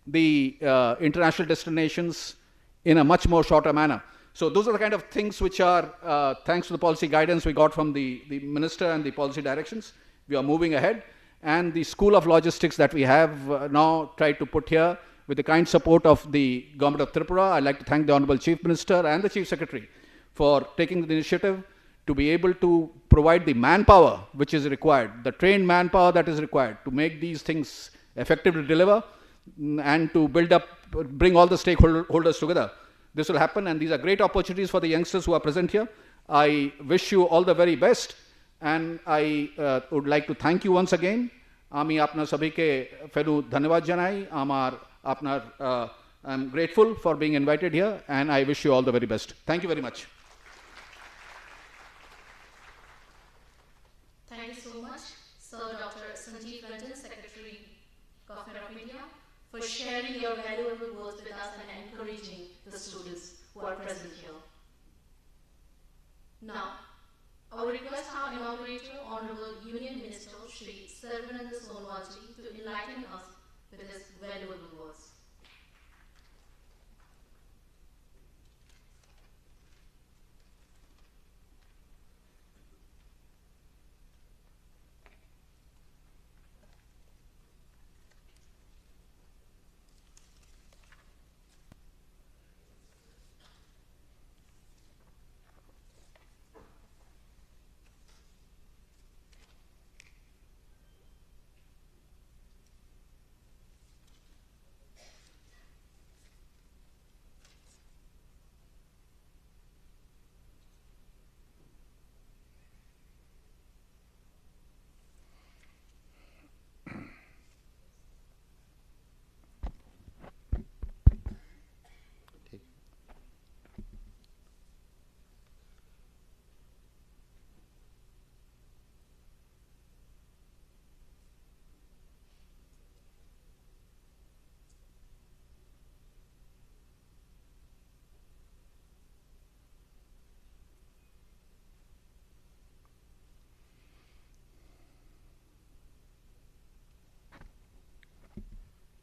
S6: the international destinations in a much more shorter manner. So those are the kind of things which are, thanks to the policy guidance we got from the minister and the policy directions, we are moving ahead. And the School of Logistics that we have now tried to put here with the kind support of the government of Tripura. I'd like to thank the Honorable Chief Minister and the Chief Secretary for taking the initiative to be able to provide the manpower which is required, the trained manpower that is required to make these things effectively deliver and to build up, bring all the stakeholders together. This will happen, and these are great opportunities for the youngsters who are present here. I wish you all the very best, and I would like to thank you once again. আমি আপনার সবাইকে ফেরু ধন্যবাদ জানাই আমার আপনার I'm grateful for being invited here, and I wish you all the very best. Thank you very much.
S1: Thank you so much, Sir Dr. Sanjeev Ranjan, Secretary, Government of India, for sharing your valuable words with us and encouraging the students who are present here. Now, I will request our inaugurator, Honorable Union Minister, Shri Sarvananda Sonwalji, to enlighten us with his valuable words.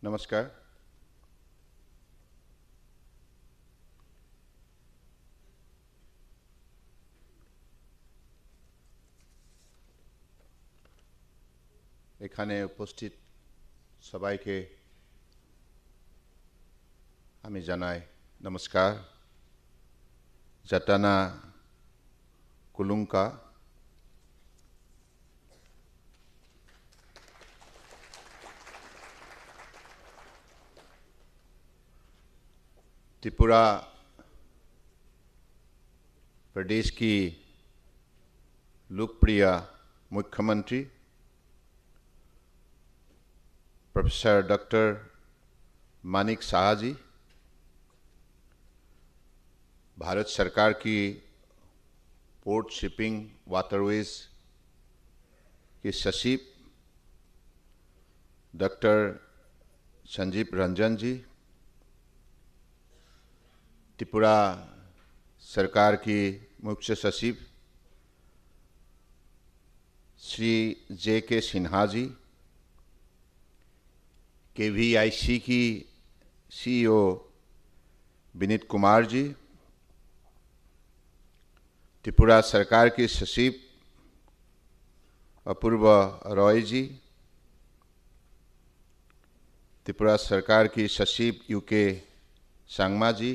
S7: নমস্কাৰ। এখানে উপস্থিত সবাইকে আমি জানাই নমস্কার। জাতানা কুলুঙ্কা। त्रिपुरा प्रदेश की लोकप्रिय मुख्यमंत्री प्रोफेसर डॉक्टर मानिक साहा जी, भारत सरकार की पोर्ट शिपिंग वाटरवेज के सचिव डॉक्टर संजीव रंजन जी, त्रिपुरा सरकार की मुख्य सचिव श्री जे.के. सिन्हा जी, KVIC की CEO विनीत कुमार जी, त्रिपुरा सरकार के सचिव अपूर्व रॉय जी, त्रिपुरा सरकार की सचिव UK सांगमा जी,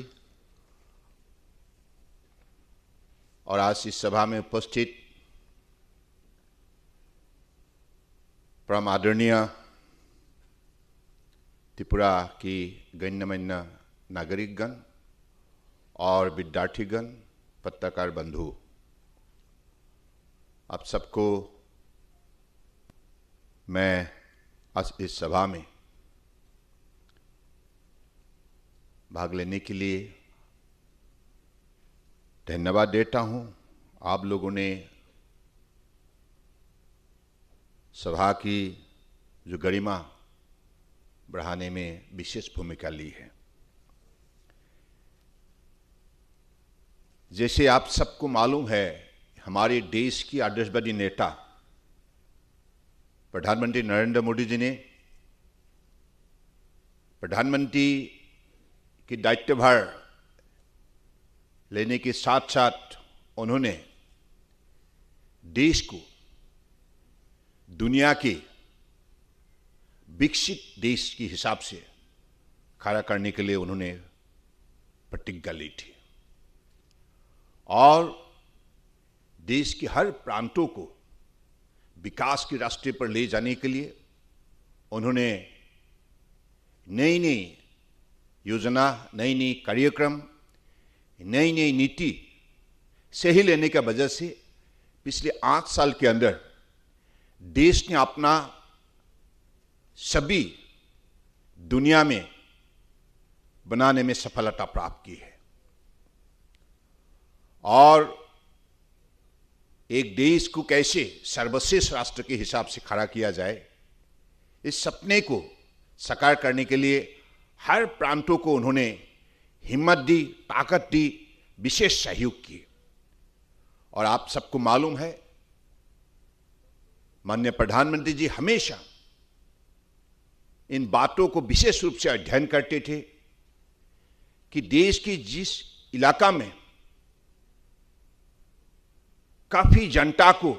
S7: और आज इस सभा में उपस्थित परम आदरणीय त्रिपुरा की गण्यमान्य नागरिकगण और विद्यार्थीगण, पत्रकार बंधु, आप सबको मैं आज इस सभा में भाग लेने के लिए धन्यवाद देता हूं। आप लोगों ने सभा की जो गरिमा बढ़ाने में विशेष भूमिका ली है। जैसे आप सबको मालूम है, हमारे देश की आदर्शवादी नेता प्रधानमंत्री नरेंद्र मोदी जी ने प्रधानमंत्री की दायित्वभार लेने के साथ साथ उन्होंने देश को दुनिया के विकसित देश के हिसाब से खड़ा करने के लिए उन्होंने प्रतिज्ञा ली थी और देश के हर प्रांतों को विकास के रास्ते पर ले जाने के लिए उन्होंने नई नई योजना, नई नई कार्यक्रम, नई नई नीति सही लेने की वजह से पिछले 8 साल के अंदर देश ने अपना सभी दुनिया में बनाने में सफलता प्राप्त की है और एक देश को कैसे सर्वश्रेष्ठ राष्ट्र के हिसाब से खड़ा किया जाए, इस सपने को साकार करने के लिए हर प्रांतों को उन्होंने हिम्मत दी, ताकत दी, विशेष सहयोग की। और आप सबको मालूम है, माननीय प्रधानमंत्री जी हमेशा इन बातों को विशेष रूप से अध्ययन करते थे कि देश की जिस इलाका में काफी जनता को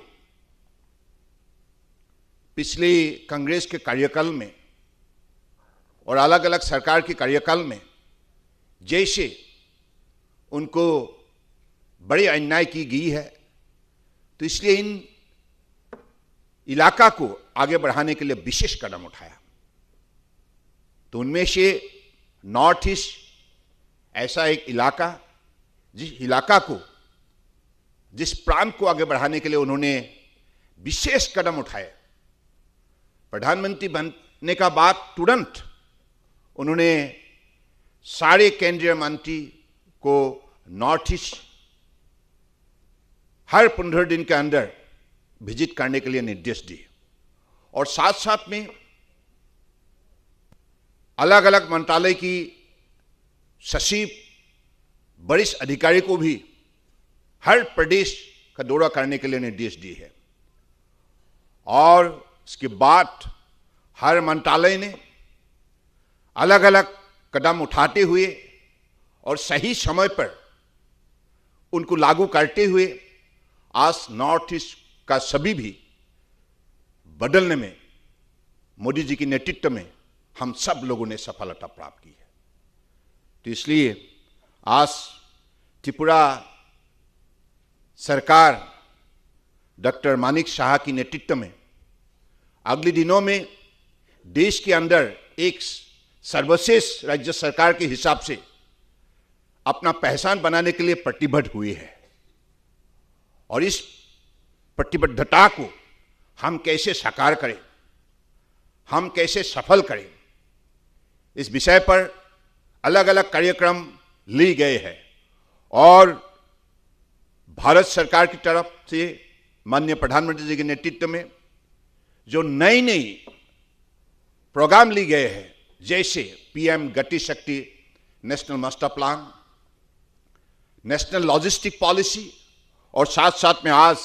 S7: पिछले कांग्रेस के कार्यकाल में और अलग अलग सरकार के कार्यकाल में जैसे उनको बड़े अन्याय की गई है, तो इसलिए इन इलाका को आगे बढ़ाने के लिए विशेष कदम उठाया। तो उनमें से नॉर्थ ईस्ट ऐसा एक इलाका, जिस प्रांत को आगे बढ़ाने के लिए उन्होंने विशेष कदम उठाए। प्रधानमंत्री बनने का बाद तुरंत उन्होंने सारे केंद्रीय मंत्री को नॉर्थ ईस्ट हर 15 दिन के अंदर विजिट करने के लिए निर्देश दिए और साथ साथ में अलग अलग मंत्रालय की सचिव, वरिष्ठ अधिकारी को भी हर प्रदेश का दौरा करने के लिए निर्देश दिए हैं। और इसके बाद हर मंत्रालय ने अलग अलग कदम उठाते हुए और सही समय पर उनको लागू करते हुए आज नॉर्थ ईस्ट का सभी भी बदलने में मोदी जी के नेतृत्व में हम सब लोगों ने सफलता प्राप्त की है। तो इसलिए आज त्रिपुरा सरकार डॉक्टर मानिक शाह की नेतृत्व में अगले दिनों में देश के अंदर एक सर्वश्रेष्ठ राज्य सरकार के हिसाब से अपना पहचान बनाने के लिए प्रतिबद्ध हुई है। और इस प्रतिबद्धता को हम कैसे साकार करें, हम कैसे सफल करें, इस विषय पर अलग अलग कार्यक्रम लिए गए हैं। और भारत सरकार की तरफ से माननीय प्रधानमंत्री जी के नेतृत्व में जो नई नई प्रोग्राम लिए गए हैं, जैसे PM Gati Shakti national master plan, national logistic policy, और साथ साथ में आज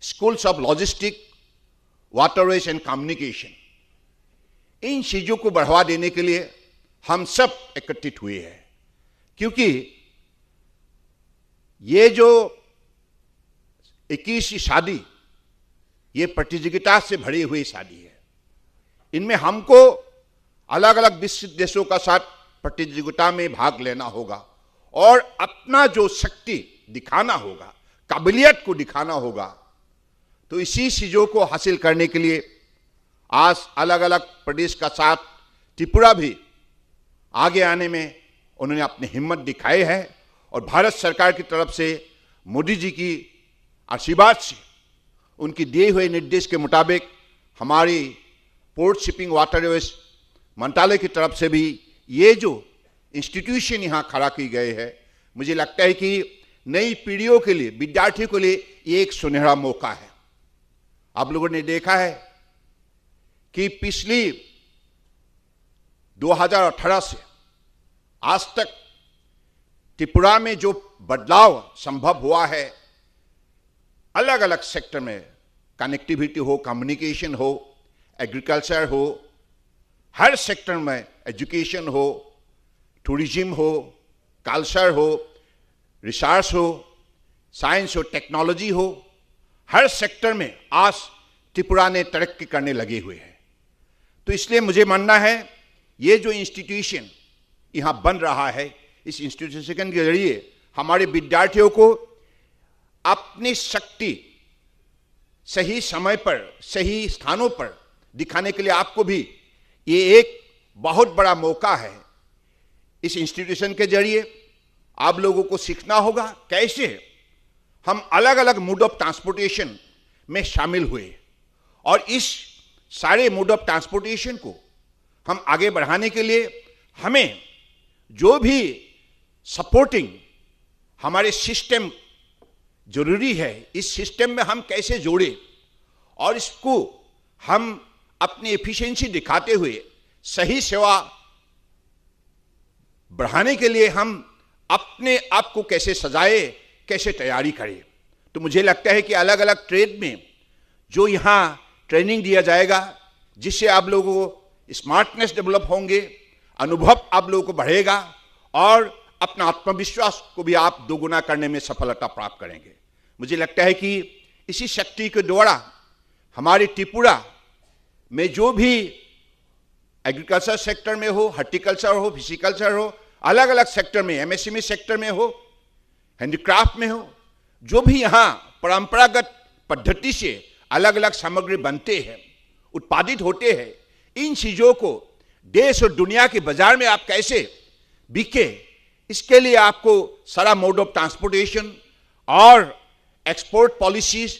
S7: schools of logistic, waterways and communication, इन चीजों को बढ़ावा देने के लिए हम सब एकत्रित हुए हैं। क्योंकि ये जो 21वीं शादी, ये प्रतियोगिता से भरी हुई शादी है। इनमें हमको अलग अलग विश्व देशों का साथ प्रतियोगिता में भाग लेना होगा और अपना जो शक्ति दिखाना होगा, काबिलियत को दिखाना होगा। तो इसी चीजों को हासिल करने के लिए आज अलग अलग प्रदेश का साथ त्रिपुरा भी आगे आने में उन्होंने अपनी हिम्मत दिखाई है। और भारत सरकार की तरफ से मोदी जी की आशीर्वाद से, उनकी दिए हुए निर्देश के मुताबिक हमारी पोर्ट शिपिंग वाटरवेज मंत्रालय की तरफ से भी ये जो इंस्टीट्यूशन यहाँ खड़ा की गए है, मुझे लगता है कि नई पीढ़ियों के लिए, विद्यार्थियों के लिए ये एक सुनहरा मौका है। आप लोगों ने देखा है कि पिछली 2018 से आज तक त्रिपुरा में जो बदलाव संभव हुआ है, अलग अलग सेक्टर में, कनेक्टिविटी हो, कम्युनिकेशन हो, एग्रीकल्चर हो, हर सेक्टर में, एजुकेशन हो, टूरिज्म हो, कल्चर हो, रिसर्च हो, साइंस हो, टेक्नोलॉजी हो, हर सेक्टर में आज त्रिपुरा ने तरक्की करने लगे हुए हैं। तो इसलिए मुझे मानना है ये जो इंस्टीट्यूशन यहाँ बन रहा है, इस इंस्टीट्यूशन के जरिए हमारे विद्यार्थियों को अपनी शक्ति सही समय पर, सही स्थानों पर दिखाने के लिए आपको भी ये एक बहुत बड़ा मौका है। इस इंस्टीट्यूशन के जरिए आप लोगों को सीखना होगा कैसे हम अलग अलग मोड ऑफ ट्रांसपोर्टेशन में शामिल हुए, और इस सारे मोड ऑफ ट्रांसपोर्टेशन को हम आगे बढ़ाने के लिए हमें जो भी सपोर्टिंग हमारे सिस्टम जरूरी है, इस सिस्टम में हम कैसे जोड़े और इसको हम अपनी एफिशिएंसी दिखाते हुए सही सेवा बढ़ाने के लिए हम अपने आप को कैसे सजाए, कैसे तैयारी करें। तो मुझे लगता है कि अलग अलग ट्रेड में जो यहाँ ट्रेनिंग दिया जाएगा, जिससे आप लोगों को स्मार्टनेस डेवलप होंगे, अनुभव आप लोगों को बढ़ेगा और अपना आत्मविश्वास को भी आप दोगुना करने में सफलता प्राप्त करेंगे। मुझे लगता है कि इसी शक्ति के द्वारा हमारी त्रिपुरा में जो भी एग्रीकल्चर सेक्टर में हो, हॉर्टिकल्चर हो, फिशिकल्चर हो, अलग अलग सेक्टर में, एमएसएमई सेक्टर में हो, हैंडीक्राफ्ट में हो, जो भी यहाँ परंपरागत पद्धति से अलग अलग सामग्री बनते हैं, उत्पादित होते हैं, इन चीजों को देश और दुनिया के बाजार में आप कैसे बिके, इसके लिए आपको सारा मोड ऑफ ट्रांसपोर्टेशन और एक्सपोर्ट पॉलिसीज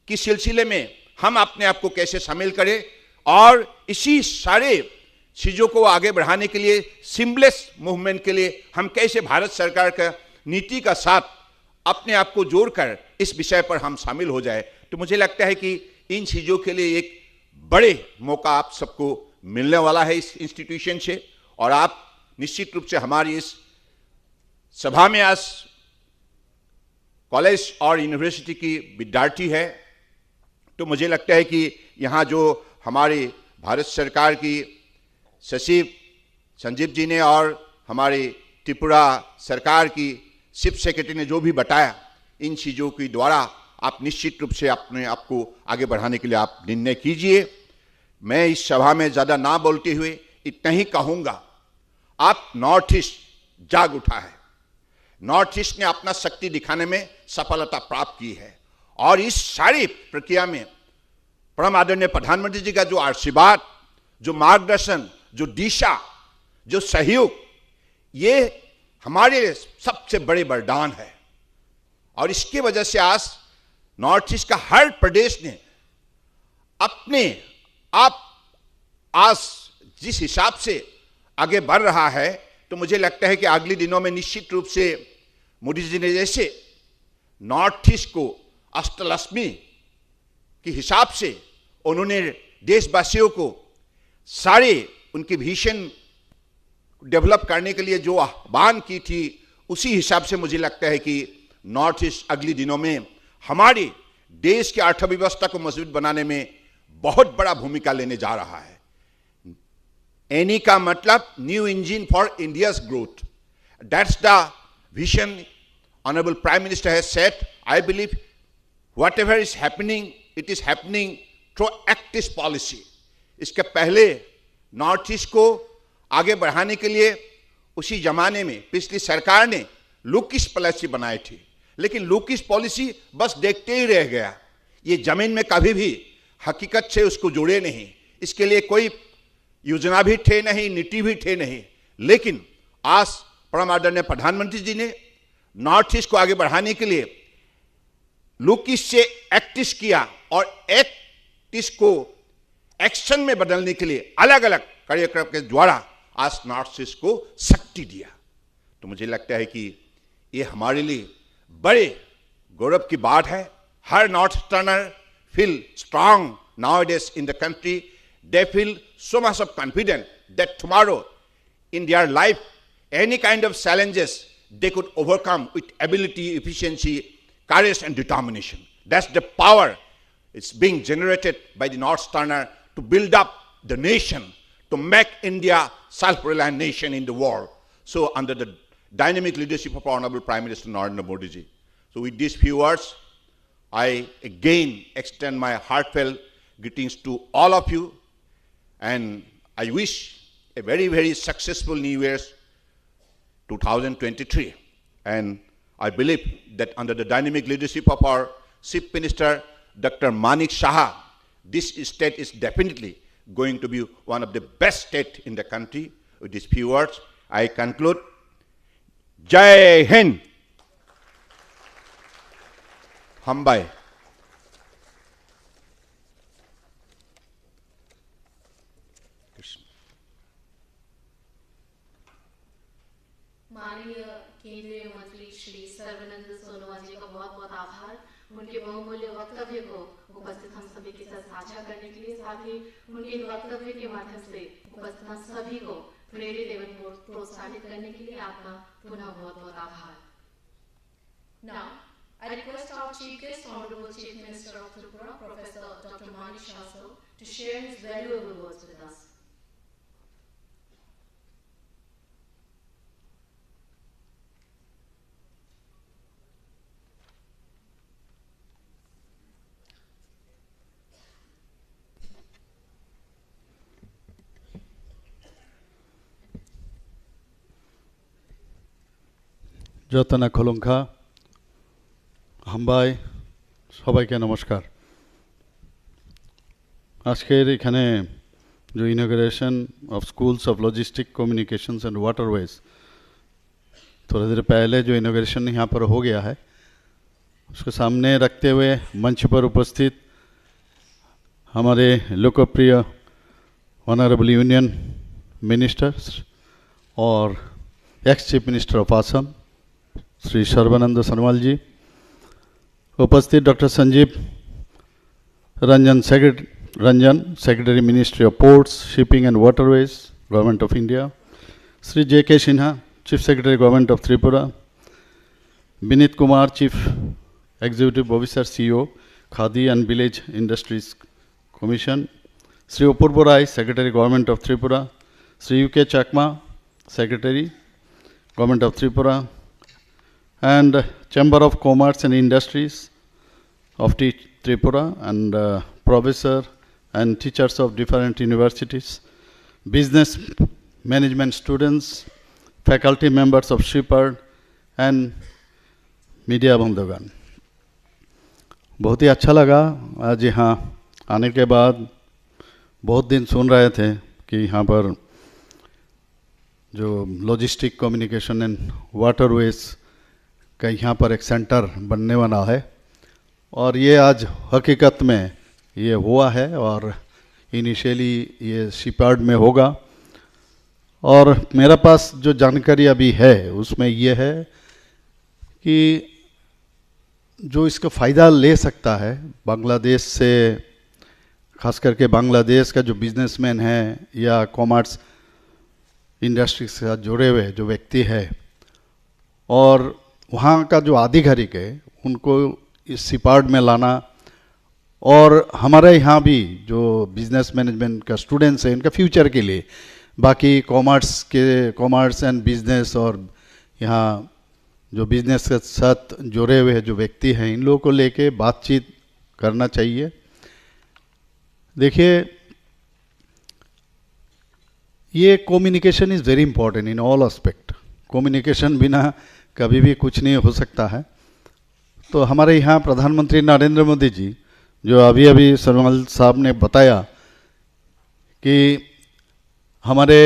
S7: की सिलसिले में हम अपने आप को कैसे शामिल करें, और इसी सारे चीजों को आगे बढ़ाने के लिए, सीमलेस मूवमेंट के लिए हम कैसे भारत सरकार का नीति का साथ अपने आप को जोड़कर इस विषय पर हम शामिल हो जाए। तो मुझे लगता है कि इन चीजों के लिए एक बड़े मौका आप सबको मिलने वाला है इस इंस्टीट्यूशन से, और आप निश्चित रूप से हमारी इस सभा में आज कॉलेज और यूनिवर्सिटी की विद्यार्थी है। तो मुझे लगता है कि यहाँ जो हमारी भारत सरकार की सचिव संजीव जी ने और हमारे त्रिपुरा सरकार की चीफ सेक्रेटरी ने जो भी बताया, इन चीज़ों के द्वारा आप निश्चित रूप से अपने आप को आगे बढ़ाने के लिए आप निर्णय कीजिए। मैं इस सभा में ज़्यादा ना बोलते हुए इतना ही कहूँगा, आप नॉर्थ ईस्ट जाग उठा है, नॉर्थ ईस्ट ने अपना शक्ति दिखाने में सफलता प्राप्त की है, और इस सारी प्रक्रिया में परम आदरणीय प्रधानमंत्री जी का जो आशीर्वाद, जो मार्गदर्शन, जो दिशा, जो सहयोग, ये हमारे लिए सबसे बड़े वरदान है। और इसकी वजह से आज नॉर्थ ईस्ट का हर प्रदेश ने अपने आप आज जिस हिसाब से आगे बढ़ रहा है, तो मुझे लगता है कि अगले दिनों में निश्चित रूप से मोदी जी ने जैसे नॉर्थ ईस्ट को अष्टलक्ष्मी के हिसाब से उन्होंने देशवासियों को सारे उनकी विजन डेवलप करने के लिए जो आह्वान की थी, उसी हिसाब से मुझे लगता है कि नॉर्थ ईस्ट अगले दिनों में हमारे देश की अर्थव्यवस्था को मजबूत बनाने में बहुत बड़ा भूमिका लेने जा रहा है। एनी का मतलब new engine for India's growth, that's the vision honourable prime minister has set. I believe whatever is happening, it is happening through active policy. इसके पहले नॉर्थ ईस्ट को आगे बढ़ाने के लिए उसी जमाने में पिछली सरकार ने लुकिश पॉलिसी बनाई थी, लेकिन लुकिश पॉलिसी बस देखते ही रह गया। ये जमीन में कभी भी हकीकत से उसको जुड़े नहीं, इसके लिए कोई योजना भी थे नहीं, नीति भी थे नहीं। लेकिन आज परम आदरणीय प्रधानमंत्री जी ने नॉर्थ ईस्ट को आगे बढ़ाने के लिए लुकिश से एक्टिस किया, और एक्टिस को एक्शन में बदलने के लिए अलग अलग कार्यक्रम के द्वारा आज नॉर्थ ईस्ट को शक्ति दिया। तो मुझे लगता है कि ये हमारे लिए बड़े गौरव की बात है। हर north easterner feel strong nowadays in the country. They feel so much of confidence that tomorrow in their life any kind of challenges they could overcome with ability, efficiency, courage and determination. That's the power. It's being generated by the North Easterner to build up the nation, to make India self-reliant nation in the world. So under the dynamic leadership of our Honorable Prime Minister Narendra Modi ji. So with these few words, I again extend my heartfelt greetings to all of you, and I wish a very, very successful New Year's 2023. And I believe that under the dynamic leadership of our Chief Minister, Dr. Manik Saha, this state is definitely going to be one of the best states in the country. With these few words, I conclude. Jai Hind. Hambai.
S1: माननीय केंद्रीय मंत्री श्री सर्बानंद सोनोवाल जी का बहुत बहुत आभार उनके बहुमूल्य वक्तव्य को उपस्थित हम सभी के साथ साझा करने के लिए, साथ ही उनके इन वक्तव्य के माध्यम से उपस्थित हम सभी को प्रेरित एवं प्रोत्साहित करने के लिए आपका पुनः बहुत बहुत आभार। Now, I request our chief guest, Honorable Chief Minister of Tripura, Professor Dr. Manik Saha, to share his valuable words with us.
S8: যতনা খোলঙ্কা হাম্বাই সবাইকে নমস্কার। আজকের এখানে जो inauguration of schools of logistic communications and waterways, थोड़ी देर पहले जो इनॉग्रेशन यहाँ पर हो गया है उसको सामने रखते हुए मंच पर उपस्थित हमारे लोकप्रिय ऑनरेबल यूनियन मिनिस्टर्स और ex chief minister of Assam Shri Sarbananda Sonowal ji, उपस्थित doctor Sanjeev Ranjan secretary ministry of ports, shipping and waterways, government of India, Shri JK. Sinha, chief secretary government of Tripura, Vineet Kumar, chief executive officer CEO, Khadi and village industries commission, Shri Apurva Rai, secretary government of Tripura, Shri U.K. चकमा, Secretary, Government of Tripura, and Chamber of Commerce and Industries of Tripura, and professor and teachers of different universities, business management students, faculty members of Shepherd, and media बंधुगण, बहुत ही अच्छा लगा आज यहाँ आने के बाद। बहुत दिन सुन रहे थे कि यहाँ पर जो लॉजिस्टिक कम्युनिकेशन एंड वाटरवेज का यहाँ पर एक सेंटर बनने वाला है, और ये आज हकीकत में ये हुआ है, और इनिशियली ये शिपयार्ड में होगा। और मेरे पास जो जानकारी अभी है उसमें ये है कि जो इसका फ़ायदा ले सकता है बांग्लादेश से, खास करके बांग्लादेश का जो बिजनेसमैन है या कॉमर्स इंडस्ट्री से जुड़े हुए जो व्यक्ति है और वहाँ का जो आधिकारिक है, उनको इस शिपयार्ड में लाना, और हमारे यहाँ भी जो बिजनेस मैनेजमेंट का स्टूडेंट्स हैं इनका फ्यूचर के लिए, बाकी कॉमर्स एंड बिजनेस और यहाँ जो बिजनेस के साथ जुड़े हुए जो व्यक्ति हैं, इन लोगों को लेके बातचीत करना चाहिए। देखिए, ये communication is very important in all aspect. Communication बिना कभी भी कुछ नहीं हो सकता है। तो हमारे यहाँ प्रधानमंत्री नरेंद्र मोदी जी, जो अभी अभी सरमल साहब ने बताया कि हमारे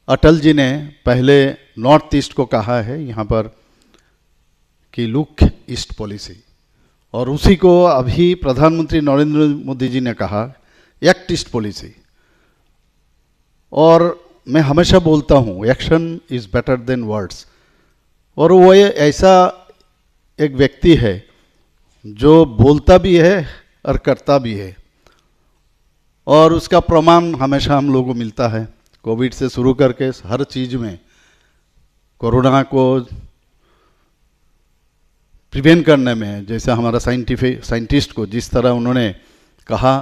S8: अटल जी ने पहले नॉर्थ ईस्ट को कहा है यहाँ पर कि लुक ईस्ट पॉलिसी, और उसी को अभी प्रधानमंत्री नरेंद्र मोदी जी ने कहा एक्ट ईस्ट पॉलिसी। और मैं हमेशा बोलता हूँ action is better than words, और वो ऐसा एक व्यक्ति है जो बोलता भी है और करता भी है, और उसका प्रमाण हमेशा हम लोगों को मिलता है। कोविड से शुरू करके हर चीज़ में, कोरोना को प्रिवेंट करने में, जैसे हमारा साइंटिस्ट को जिस तरह उन्होंने कहा,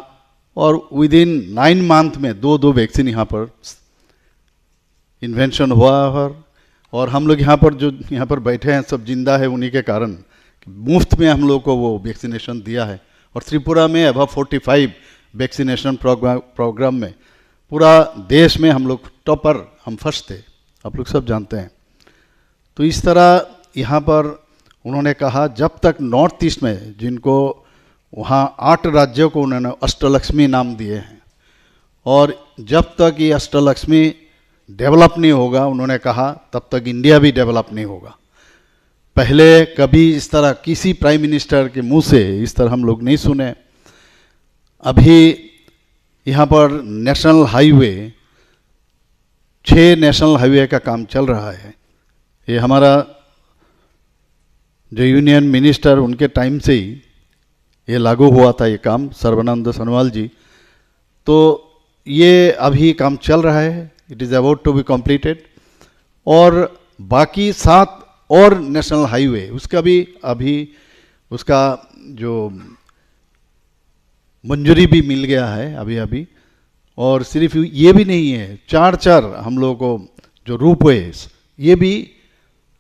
S8: और विद इन 9 मंथ में दो वैक्सीन यहाँ पर इन्वेंशन हुआ है, और हम लोग यहाँ पर जो यहाँ पर बैठे हैं सब जिंदा है उन्हीं के कारण। मुफ्त में हम लोग को वो वैक्सीनेशन दिया है, और त्रिपुरा में अबव 45 वैक्सीनेशन प्रोग्राम में पूरा देश में हम लोग टॉपर, हम फर्स्ट थे, आप लोग सब जानते हैं। तो इस तरह यहाँ पर उन्होंने कहा जब तक नॉर्थ ईस्ट में, जिनको वहाँ 8 राज्यों को उन्होंने अष्टलक्ष्मी नाम दिए हैं, और जब तक ये अष्टलक्ष्मी डेवलप नहीं होगा, उन्होंने कहा, तब तक इंडिया भी डेवलप नहीं होगा। पहले कभी इस तरह किसी प्राइम मिनिस्टर के मुंह से इस तरह हम लोग नहीं सुने। अभी यहाँ पर नेशनल हाईवे, 6 नेशनल हाईवे का काम चल रहा है। ये हमारा जो यूनियन मिनिस्टर उनके टाइम से ही ये लागू हुआ था ये काम, सर्बानंद सोनोवाल जी। तो ये अभी काम चल रहा है, it is about to be completed, और बाकी 7 और नेशनल हाईवे उसका भी अभी उसका जो मंजूरी भी मिल गया है अभी। और सिर्फ ये भी नहीं है, 4 हम लोगों को जो रोपवेज, ये भी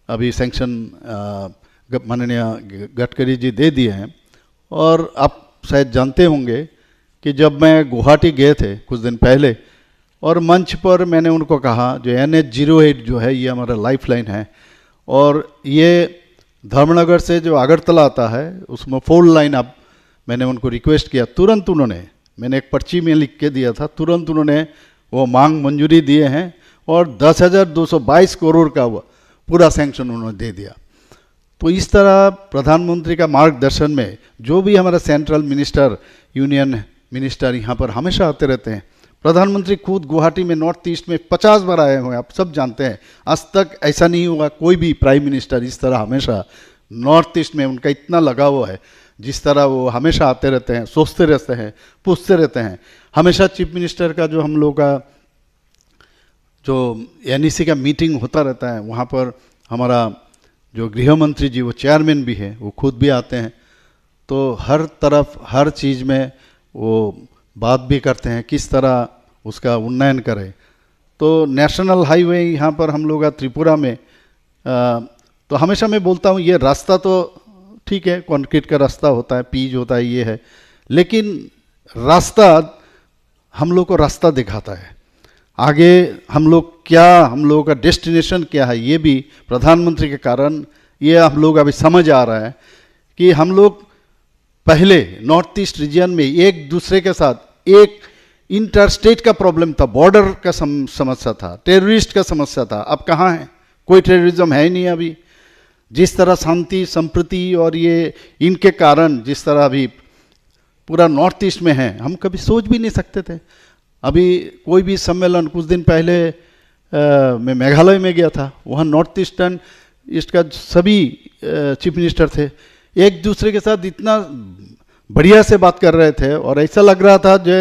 S8: अभी सैंक्शन माननीय गडकरी जी दे दिए हैं। और आप शायद जानते होंगे कि जब मैं गुवाहाटी गए थे कुछ दिन पहले, और मंच पर मैंने उनको कहा जो NH08 जो है ये हमारा लाइफ लाइन है, और ये धर्मनगर से जो अगरतला आता है उसमें 4 लाइन आप, मैंने उनको रिक्वेस्ट किया, तुरंत उन्होंने, मैंने एक पर्ची में लिख के दिया था, तुरंत उन्होंने वो मांग मंजूरी दिए हैं, और 10,222 करोड़ का पूरा सैंक्शन उन्होंने दे दिया। तो इस तरह प्रधानमंत्री का मार्गदर्शन में जो भी हमारा सेंट्रल मिनिस्टर, यूनियन मिनिस्टर यहाँ पर हमेशा आते रहते हैं। प्रधानमंत्री खुद गुवाहाटी में नॉर्थ ईस्ट में 50 बार आए हुए हैं, आप सब जानते हैं। आज तक ऐसा नहीं हुआ कोई भी प्राइम मिनिस्टर इस तरह हमेशा नॉर्थ ईस्ट में, उनका इतना लगाव है, जिस तरह वो हमेशा आते रहते हैं, सोचते रहते हैं, पूछते रहते हैं। हमेशा चीफ मिनिस्टर का जो हम लोग का जो NEC का मीटिंग होता रहता है, वहाँ पर हमारा जो गृह मंत्री जी वो चेयरमैन भी है, वो खुद भी आते हैं। तो हर तरफ हर चीज़ में वो बात भी करते हैं किस तरह उसका उन्नयन करें। तो नेशनल हाईवे यहाँ पर हम लोग त्रिपुरा में तो हमेशा मैं बोलता हूँ ये रास्ता तो ठीक है, कंक्रीट का रास्ता होता है, पीच होता है, ये है, लेकिन रास्ता हम लोग को रास्ता दिखाता है आगे हम लोग क्या, हम लोगों का डेस्टिनेशन क्या है, ये भी प्रधानमंत्री के कारण ये हम लोग अभी समझ आ रहा है कि हम लोग पहले नॉर्थ ईस्ट रीजन में एक दूसरे के साथ एक इंटर स्टेट का प्रॉब्लम था, बॉर्डर का समस्या था, टेररिस्ट का समस्या था। अब कहाँ है, कोई टेररिज्म है ही नहीं अभी। जिस तरह शांति संप्रति और ये इनके कारण जिस तरह अभी पूरा नॉर्थ ईस्ट में है, हम कभी सोच भी नहीं सकते थे। अभी कोई भी सम्मेलन, कुछ दिन पहले मैं मेघालय में गया था, वहाँ नॉर्थ ईस्ट का सभी चीफ मिनिस्टर थे, एक दूसरे के साथ इतना बढ़िया से बात कर रहे थे और ऐसा लग रहा था जो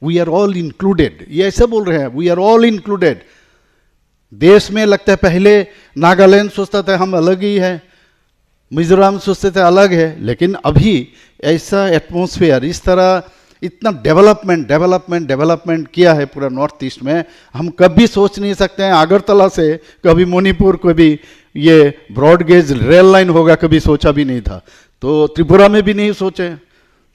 S8: वी आर ऑल इंक्लूडेड, ये ऐसा बोल रहे हैं वी आर ऑल इंक्लूडेड। देश में लगता है पहले नागालैंड सोचता था हम अलग ही है, मिजोरम सोचते थे अलग है, लेकिन अभी ऐसा एटमॉस्फेयर, इस तरह इतना डेवलपमेंट किया है पूरा नॉर्थ ईस्ट में, हम कभी सोच नहीं सकते हैं अगरतला से कभी मणिपुर कभी ये ब्रॉड गेज रेल लाइन होगा, कभी सोचा भी नहीं था। तो त्रिपुरा में भी नहीं सोचे,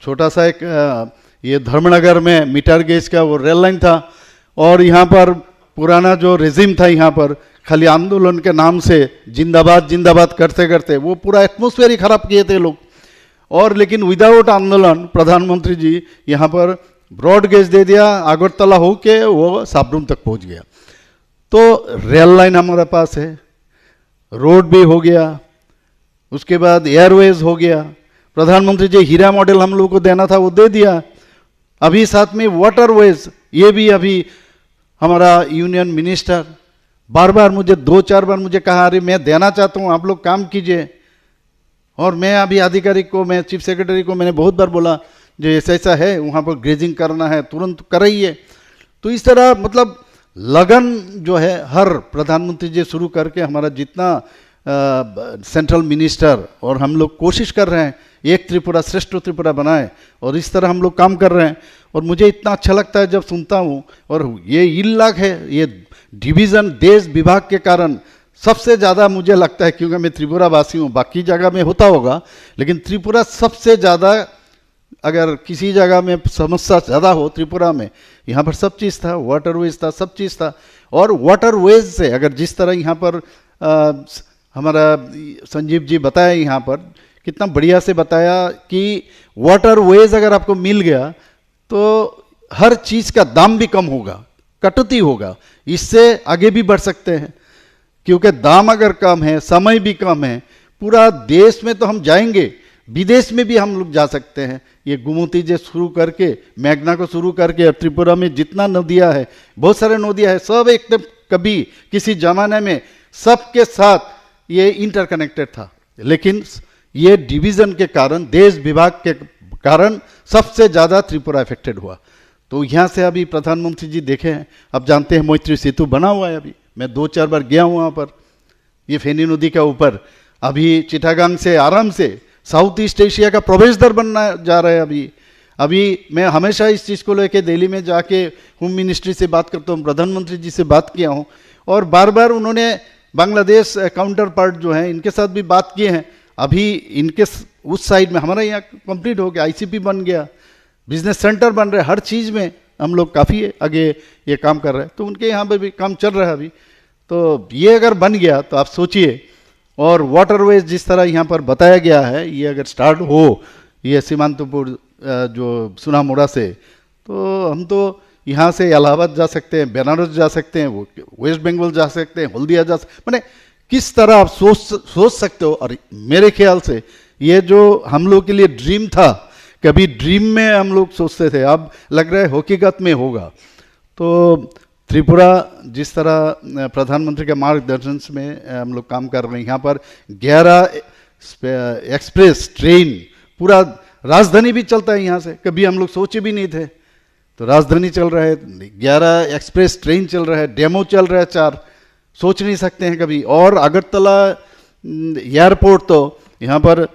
S8: छोटा सा एक ये धर्मनगर में मीटर गेज का वो रेल लाइन था और यहाँ पर पुराना जो रेजिम था यहाँ पर खाली आंदोलन के नाम से जिंदाबाद जिंदाबाद करते करते वो पूरा एटमॉस्फेयर ही खराब किए थे लोग। और लेकिन विदाउट आंदोलन प्रधानमंत्री जी यहाँ पर ब्रॉड गेज दे दिया, अगरतला होके वो साबरूम तक पहुँच गया। तो रेल लाइन हमारे पास है, रोड भी हो गया, उसके बाद एयरवेज हो गया, प्रधानमंत्री जी हीरा मॉडल हम लोग को देना था वो दे दिया। अभी साथ में वाटरवेज, ये भी अभी हमारा यूनियन मिनिस्टर बार बार मुझे 2-4 बार मुझे कहा अरे मैं देना चाहता हूँ, आप लोग काम कीजिए। और मैं अभी आधिकारिक को, मैं चीफ सेक्रेटरी को मैंने बहुत बार बोला जो ऐसा ऐसा है वहाँ पर ग्रेजिंग करना है, तुरंत कराइए। तो इस तरह मतलब लगन जो है हर प्रधानमंत्री जी शुरू करके हमारा जितना सेंट्रल मिनिस्टर और हम लोग कोशिश कर रहे हैं एक त्रिपुरा श्रेष्ठ त्रिपुरा बनाए और इस तरह हम लोग काम कर रहे हैं। और मुझे इतना अच्छा लगता है जब सुनता हूँ, और ये इल्लाक है, ये डिवीज़न देश विभाग के कारण सबसे ज़्यादा मुझे लगता है, क्योंकि मैं त्रिपुरा वासी हूँ, बाकी जगह में होता होगा लेकिन त्रिपुरा सबसे ज़्यादा, अगर किसी जगह में समस्या ज़्यादा हो त्रिपुरा में, यहाँ पर सब चीज़ था, वाटरवेज था, सब चीज़ था। और वाटरवेज से अगर जिस तरह यहाँ पर हमारा संजीव जी बताया, यहाँ पर कितना बढ़िया से बताया कि वाटरवेज अगर आपको मिल गया तो हर चीज़ का दाम भी कम होगा, कटौती होगा, इससे आगे भी बढ़ सकते हैं। क्योंकि दाम अगर कम है, समय भी कम है, पूरा देश में तो हम जाएंगे, विदेश में भी हम लोग जा सकते हैं। ये गोमती से शुरू करके मेघना को शुरू करके और त्रिपुरा में जितना नदियाँ है, बहुत सारे नदियाँ है, सब एकदम कभी किसी जमाने में सबके साथ ये इंटरकनेक्टेड था, लेकिन ये डिवीज़न के कारण, देश विभाग के कारण सबसे ज़्यादा त्रिपुरा इफेक्टेड हुआ। तो यहाँ से अभी प्रधानमंत्री जी देखे हैं, अब जानते हैं मैत्री सेतु बना हुआ है, अभी मैं 2-4 बार गया हूँ वहाँ पर, ये फेनी नदी के ऊपर। अभी चिटागांग से आराम से साउथ ईस्ट एशिया का प्रवेश द्वार बनना जा रहा है। अभी मैं हमेशा इस चीज़ को लेकर दिल्ली में जाके होम मिनिस्ट्री से बात करता हूँ, प्रधानमंत्री जी से बात किया हूँ, और बार बार उन्होंने बांग्लादेश काउंटर पार्ट जो हैं इनके साथ भी बात किए हैं। अभी इनके उस साइड में हमारा यहाँ कंप्लीट हो गया, आईसीपी बन गया, बिजनेस सेंटर बन रहे, हर चीज़ में हम लोग काफ़ी आगे ये काम कर रहे हैं। तो उनके यहाँ पर भी काम चल रहा है अभी। तो ये अगर बन गया तो आप सोचिए, और वाटरवेज जिस तरह यहाँ पर बताया गया है, ये अगर स्टार्ट हो, ये सीमांतपुर जो सुनामुड़ा से, तो हम तो यहाँ से इलाहाबाद जा सकते हैं, बनारस जा सकते हैं, वो वेस्ट बंगाल जा सकते हैं, हल्दिया जा सकते, मैंने किस तरह आप सोच सकते हो। और मेरे ख्याल से ये जो हम लोग के लिए ड्रीम था, कभी ड्रीम में हम लोग सोचते थे, अब लग रहा है हकीकत में होगा। तो त्रिपुरा जिस तरह प्रधानमंत्री के मार्गदर्शन में हम लोग काम कर रहे हैं, यहाँ पर 11 एक्सप्रेस ट्रेन, पूरा राजधानी भी चलता है यहाँ से, कभी हम लोग सोचे भी नहीं थे। तो राजधानी चल रहा है, 11 एक्सप्रेस ट्रेन चल रहा है, डेमो चल रहा है 4, सोच नहीं सकते हैं कभी। और अगरतला एयरपोर्ट तो यहाँ पर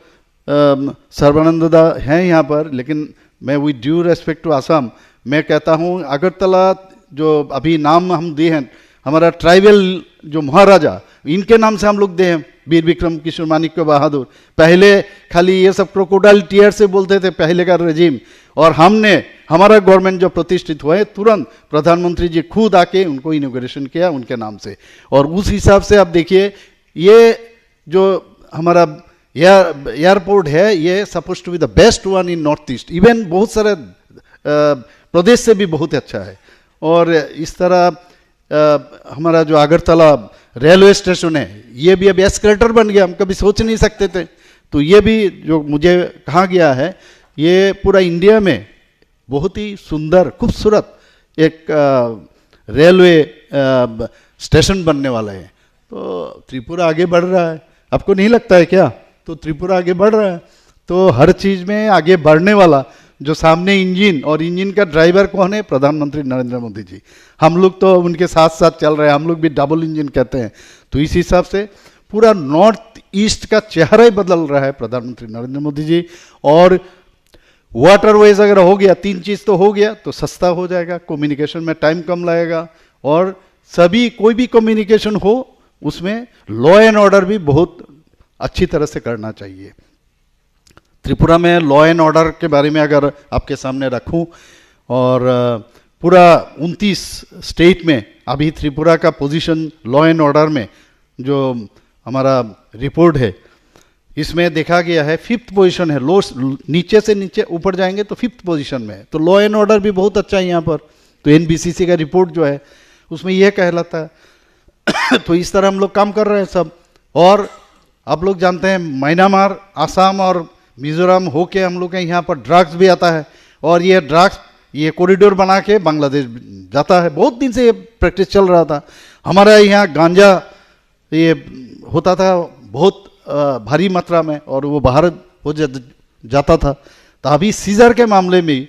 S8: सर्बानंद हैं यहाँ पर, लेकिन मैं with due respect to Assam मैं कहता हूँ अगरतला जो अभी नाम हम दिए हैं, हमारा ट्राइबल जो महाराजा, इनके नाम से हम लोग दे हैं, वीर विक्रम किशोर मानिक्य बहादुर। पहले खाली ये सब क्रोकोडाइल टीयर से बोलते थे पहले का रजीम, और हमने, हमारा गवर्नमेंट जो प्रतिष्ठित हुआ है, तुरंत प्रधानमंत्री जी खुद आके उनको इनॉग्रेशन किया उनके नाम से। और उस हिसाब से आप देखिए, ये जो हमारा एयरपोर्ट है, ये suppose to be the best one in north east, even बहुत सारे प्रदेश से भी बहुत अच्छा है। और इस तरह हमारा जो अगरतला रेलवे स्टेशन है, ये भी अब एस्केलेटर बन गया, हम कभी सोच नहीं सकते थे। तो ये भी जो मुझे कहा गया है, ये पूरा इंडिया में बहुत ही सुंदर खूबसूरत एक रेलवे स्टेशन बनने वाला है। तो त्रिपुरा आगे बढ़ रहा है, आपको नहीं लगता है क्या? तो त्रिपुरा आगे बढ़ रहा है। तो हर चीज़ में आगे बढ़ने वाला जो सामने इंजन, और इंजन का ड्राइवर कौन है? प्रधानमंत्री नरेंद्र मोदी जी। हम लोग तो उनके साथ साथ चल रहे हैं, हम लोग भी डबल इंजन कहते हैं। तो इस हिसाब से पूरा नॉर्थ ईस्ट का चेहरा ही बदल रहा है प्रधानमंत्री नरेंद्र मोदी जी। और वाटरवेज अगर हो गया, 3 चीज़ तो हो गया, तो सस्ता हो जाएगा, कम्युनिकेशन में टाइम कम लगेगा, और सभी कोई भी कम्युनिकेशन हो उसमें लॉ एंड ऑर्डर भी बहुत अच्छी तरह से करना चाहिए। त्रिपुरा में लॉ एंड ऑर्डर के बारे में अगर आपके सामने रखूं, और पूरा 29 स्टेट में अभी त्रिपुरा का पोजीशन लॉ एंड ऑर्डर में जो हमारा रिपोर्ट है, इसमें देखा गया है 5th पोजीशन है। लो, नीचे से नीचे ऊपर जाएंगे तो 5th पोजीशन में है। तो लॉ एंड ऑर्डर भी बहुत अच्छा है यहाँ पर। तो NBCC का रिपोर्ट जो है उसमें यह कहलाता है। तो इस तरह हम लोग काम कर रहे हैं सब। और आप लोग जानते हैं, म्यांमार, आसाम और मिजोरम होके हम लोग के यहाँ पर ड्रग्स भी आता है, और ये ड्रग्स ये कॉरिडोर बना के बांग्लादेश जाता है। बहुत दिन से ये प्रैक्टिस चल रहा था। हमारा यहाँ गांजा ये होता था बहुत भारी मात्रा में, और वो बाहर हो जाता था। तो अभी सीजर के मामले में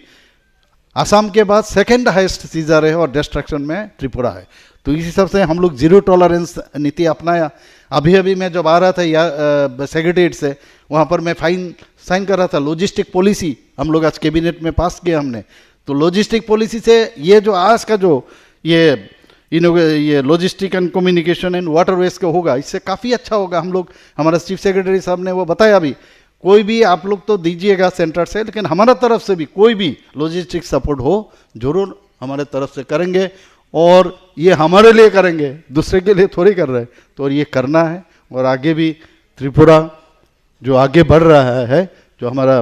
S8: आसाम के बाद 2nd हाईएस्ट सीजर है, और डिस्ट्रक्शन में त्रिपुरा है। तो इस हिसाब से हम लोग 0 टॉलरेंस नीति अपनाया। अभी मैं जब आ रहा था सेक्रेटरीट से, वहाँ पर मैं साइन कर रहा था लॉजिस्टिक पॉलिसी, हम लोग आज कैबिनेट में पास किया हमने। तो लॉजिस्टिक पॉलिसी से ये जो आज का जो ये logistic and communication and waterways का होगा, इससे काफ़ी अच्छा होगा। हम लोग, हमारा चीफ सेक्रेटरी साहब ने वो बताया अभी, कोई भी आप लोग तो दीजिएगा सेंटर से, लेकिन हमारा तरफ से भी कोई भी लॉजिस्टिक सपोर्ट हो जरूर हमारे तरफ से करेंगे। और ये हमारे लिए करेंगे, दूसरे के लिए थोड़ी कर रहे हैं। तो ये करना है, और आगे भी त्रिपुरा जो आगे बढ़ रहा है, जो हमारा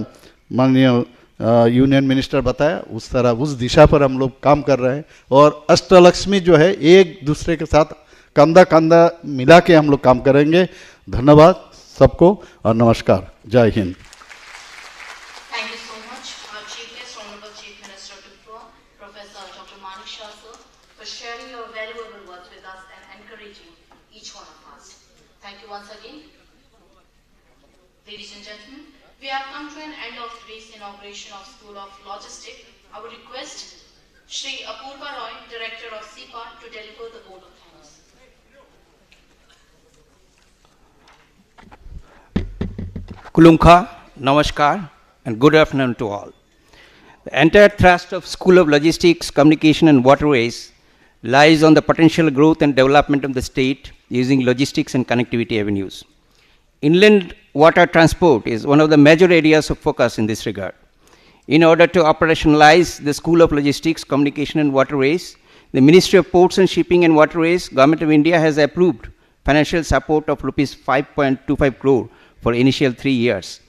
S8: माननीय यूनियन मिनिस्टर बताया, उस तरह उस दिशा पर हम लोग काम कर रहे हैं। और अष्टलक्ष्मी जो है, एक दूसरे के साथ कंधा कंधा मिला के हम लोग काम करेंगे। धन्यवाद सबको और नमस्कार। जय Hind.
S1: Thank you so much, our Chief Guest, Honorable Chief Minister of Tripura, Professor Dr. Manik Shah, sir, for sharing your valuable words with us and encouraging each one of us. Thank you once again. Ladies and gentlemen, we have come to an end of today's inauguration of School of Logistics. I would request Shri Apurva Roy, Director of CPAT, to deliver the vote of thanks.
S9: Kulumkha, Namaskar, and good afternoon to all. The entire thrust of School of Logistics, Communication and Waterways lies on the potential growth and development of the state using logistics and connectivity avenues. Inland water transport is one of the major areas of focus in this regard. In order to operationalize the School of Logistics, Communication and Waterways, the Ministry of Ports and Shipping and Waterways, Government of India has approved financial support of rupees 5.25 crore for initial 3 years.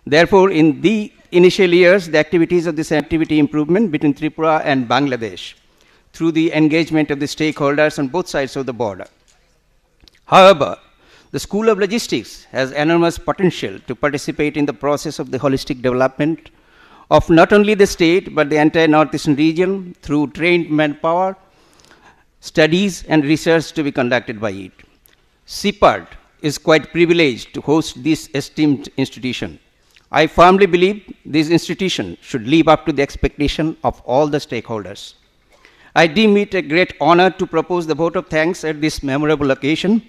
S9: Therefore, in the initial years, the activities of this activity improvement between Tripura and Bangladesh through the engagement of the stakeholders on both sides of the border. However, the School of Logistics has enormous potential to participate in the process of the holistic development of not only the state, but the entire northeastern region through trained manpower, studies and research to be conducted by it. CPAT is quite privileged to host this esteemed institution. I firmly believe this institution should live up to the expectation of all the stakeholders. I deem it a great honor to propose the vote of thanks at this memorable occasion.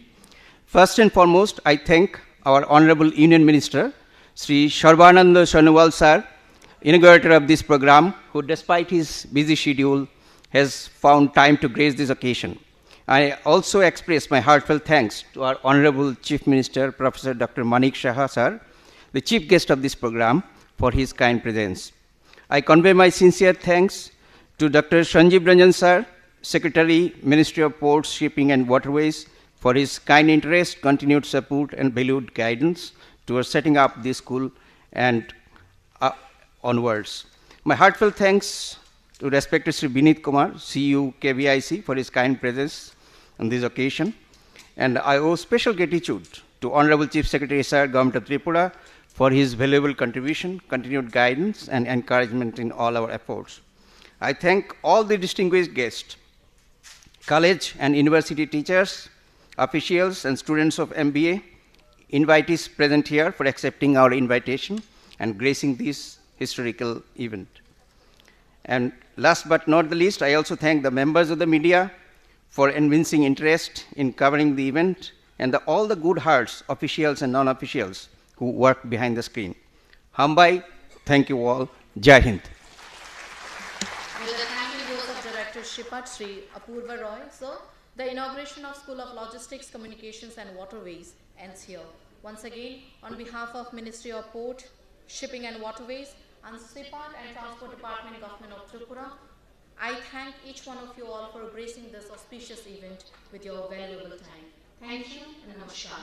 S9: First and foremost, I thank our Honorable Union Minister, Sri Sarbananda Sonowal sir, inaugurator of this program, who despite his busy schedule has found time to grace this occasion. I also express my heartfelt thanks to our Honorable Chief Minister, Professor Dr. Manik Shah, sir, the chief guest of this program, for his kind presence. I convey my sincere thanks to Dr. Sanjeev Ranjan, sir, Secretary, Ministry of Ports, Shipping and Waterways, for his kind interest, continued support, and valued guidance towards setting up this school and onwards. My heartfelt thanks to respected Sri Vinit Kumar, CU KVIC, for his kind presence on this occasion. And I owe special gratitude to Honorable Chief Secretary, Sir, Government of Tripura, for his valuable contribution, continued guidance, and encouragement in all our efforts. I thank all the distinguished guests, college and university teachers, officials, and students of MBA, invitees present here for accepting our invitation and gracing this historical event. And last but not the least, I also thank the members of the media for evincing interest in covering the event, and all the good hearts, officials and non-officials, who work behind the screen. Hambai, thank you all. Jai Hind.
S1: With the thank you words of Director Shipat Sri Apurva Roy, sir, the inauguration of School of Logistics, Communications and Waterways ends here. Once again, on behalf of Ministry of Port, Shipping and Waterways, and Sipat and Transport Department, Government of Tripura, I thank each one of you all for gracing this auspicious event with your valuable time. Thank you and namaskar.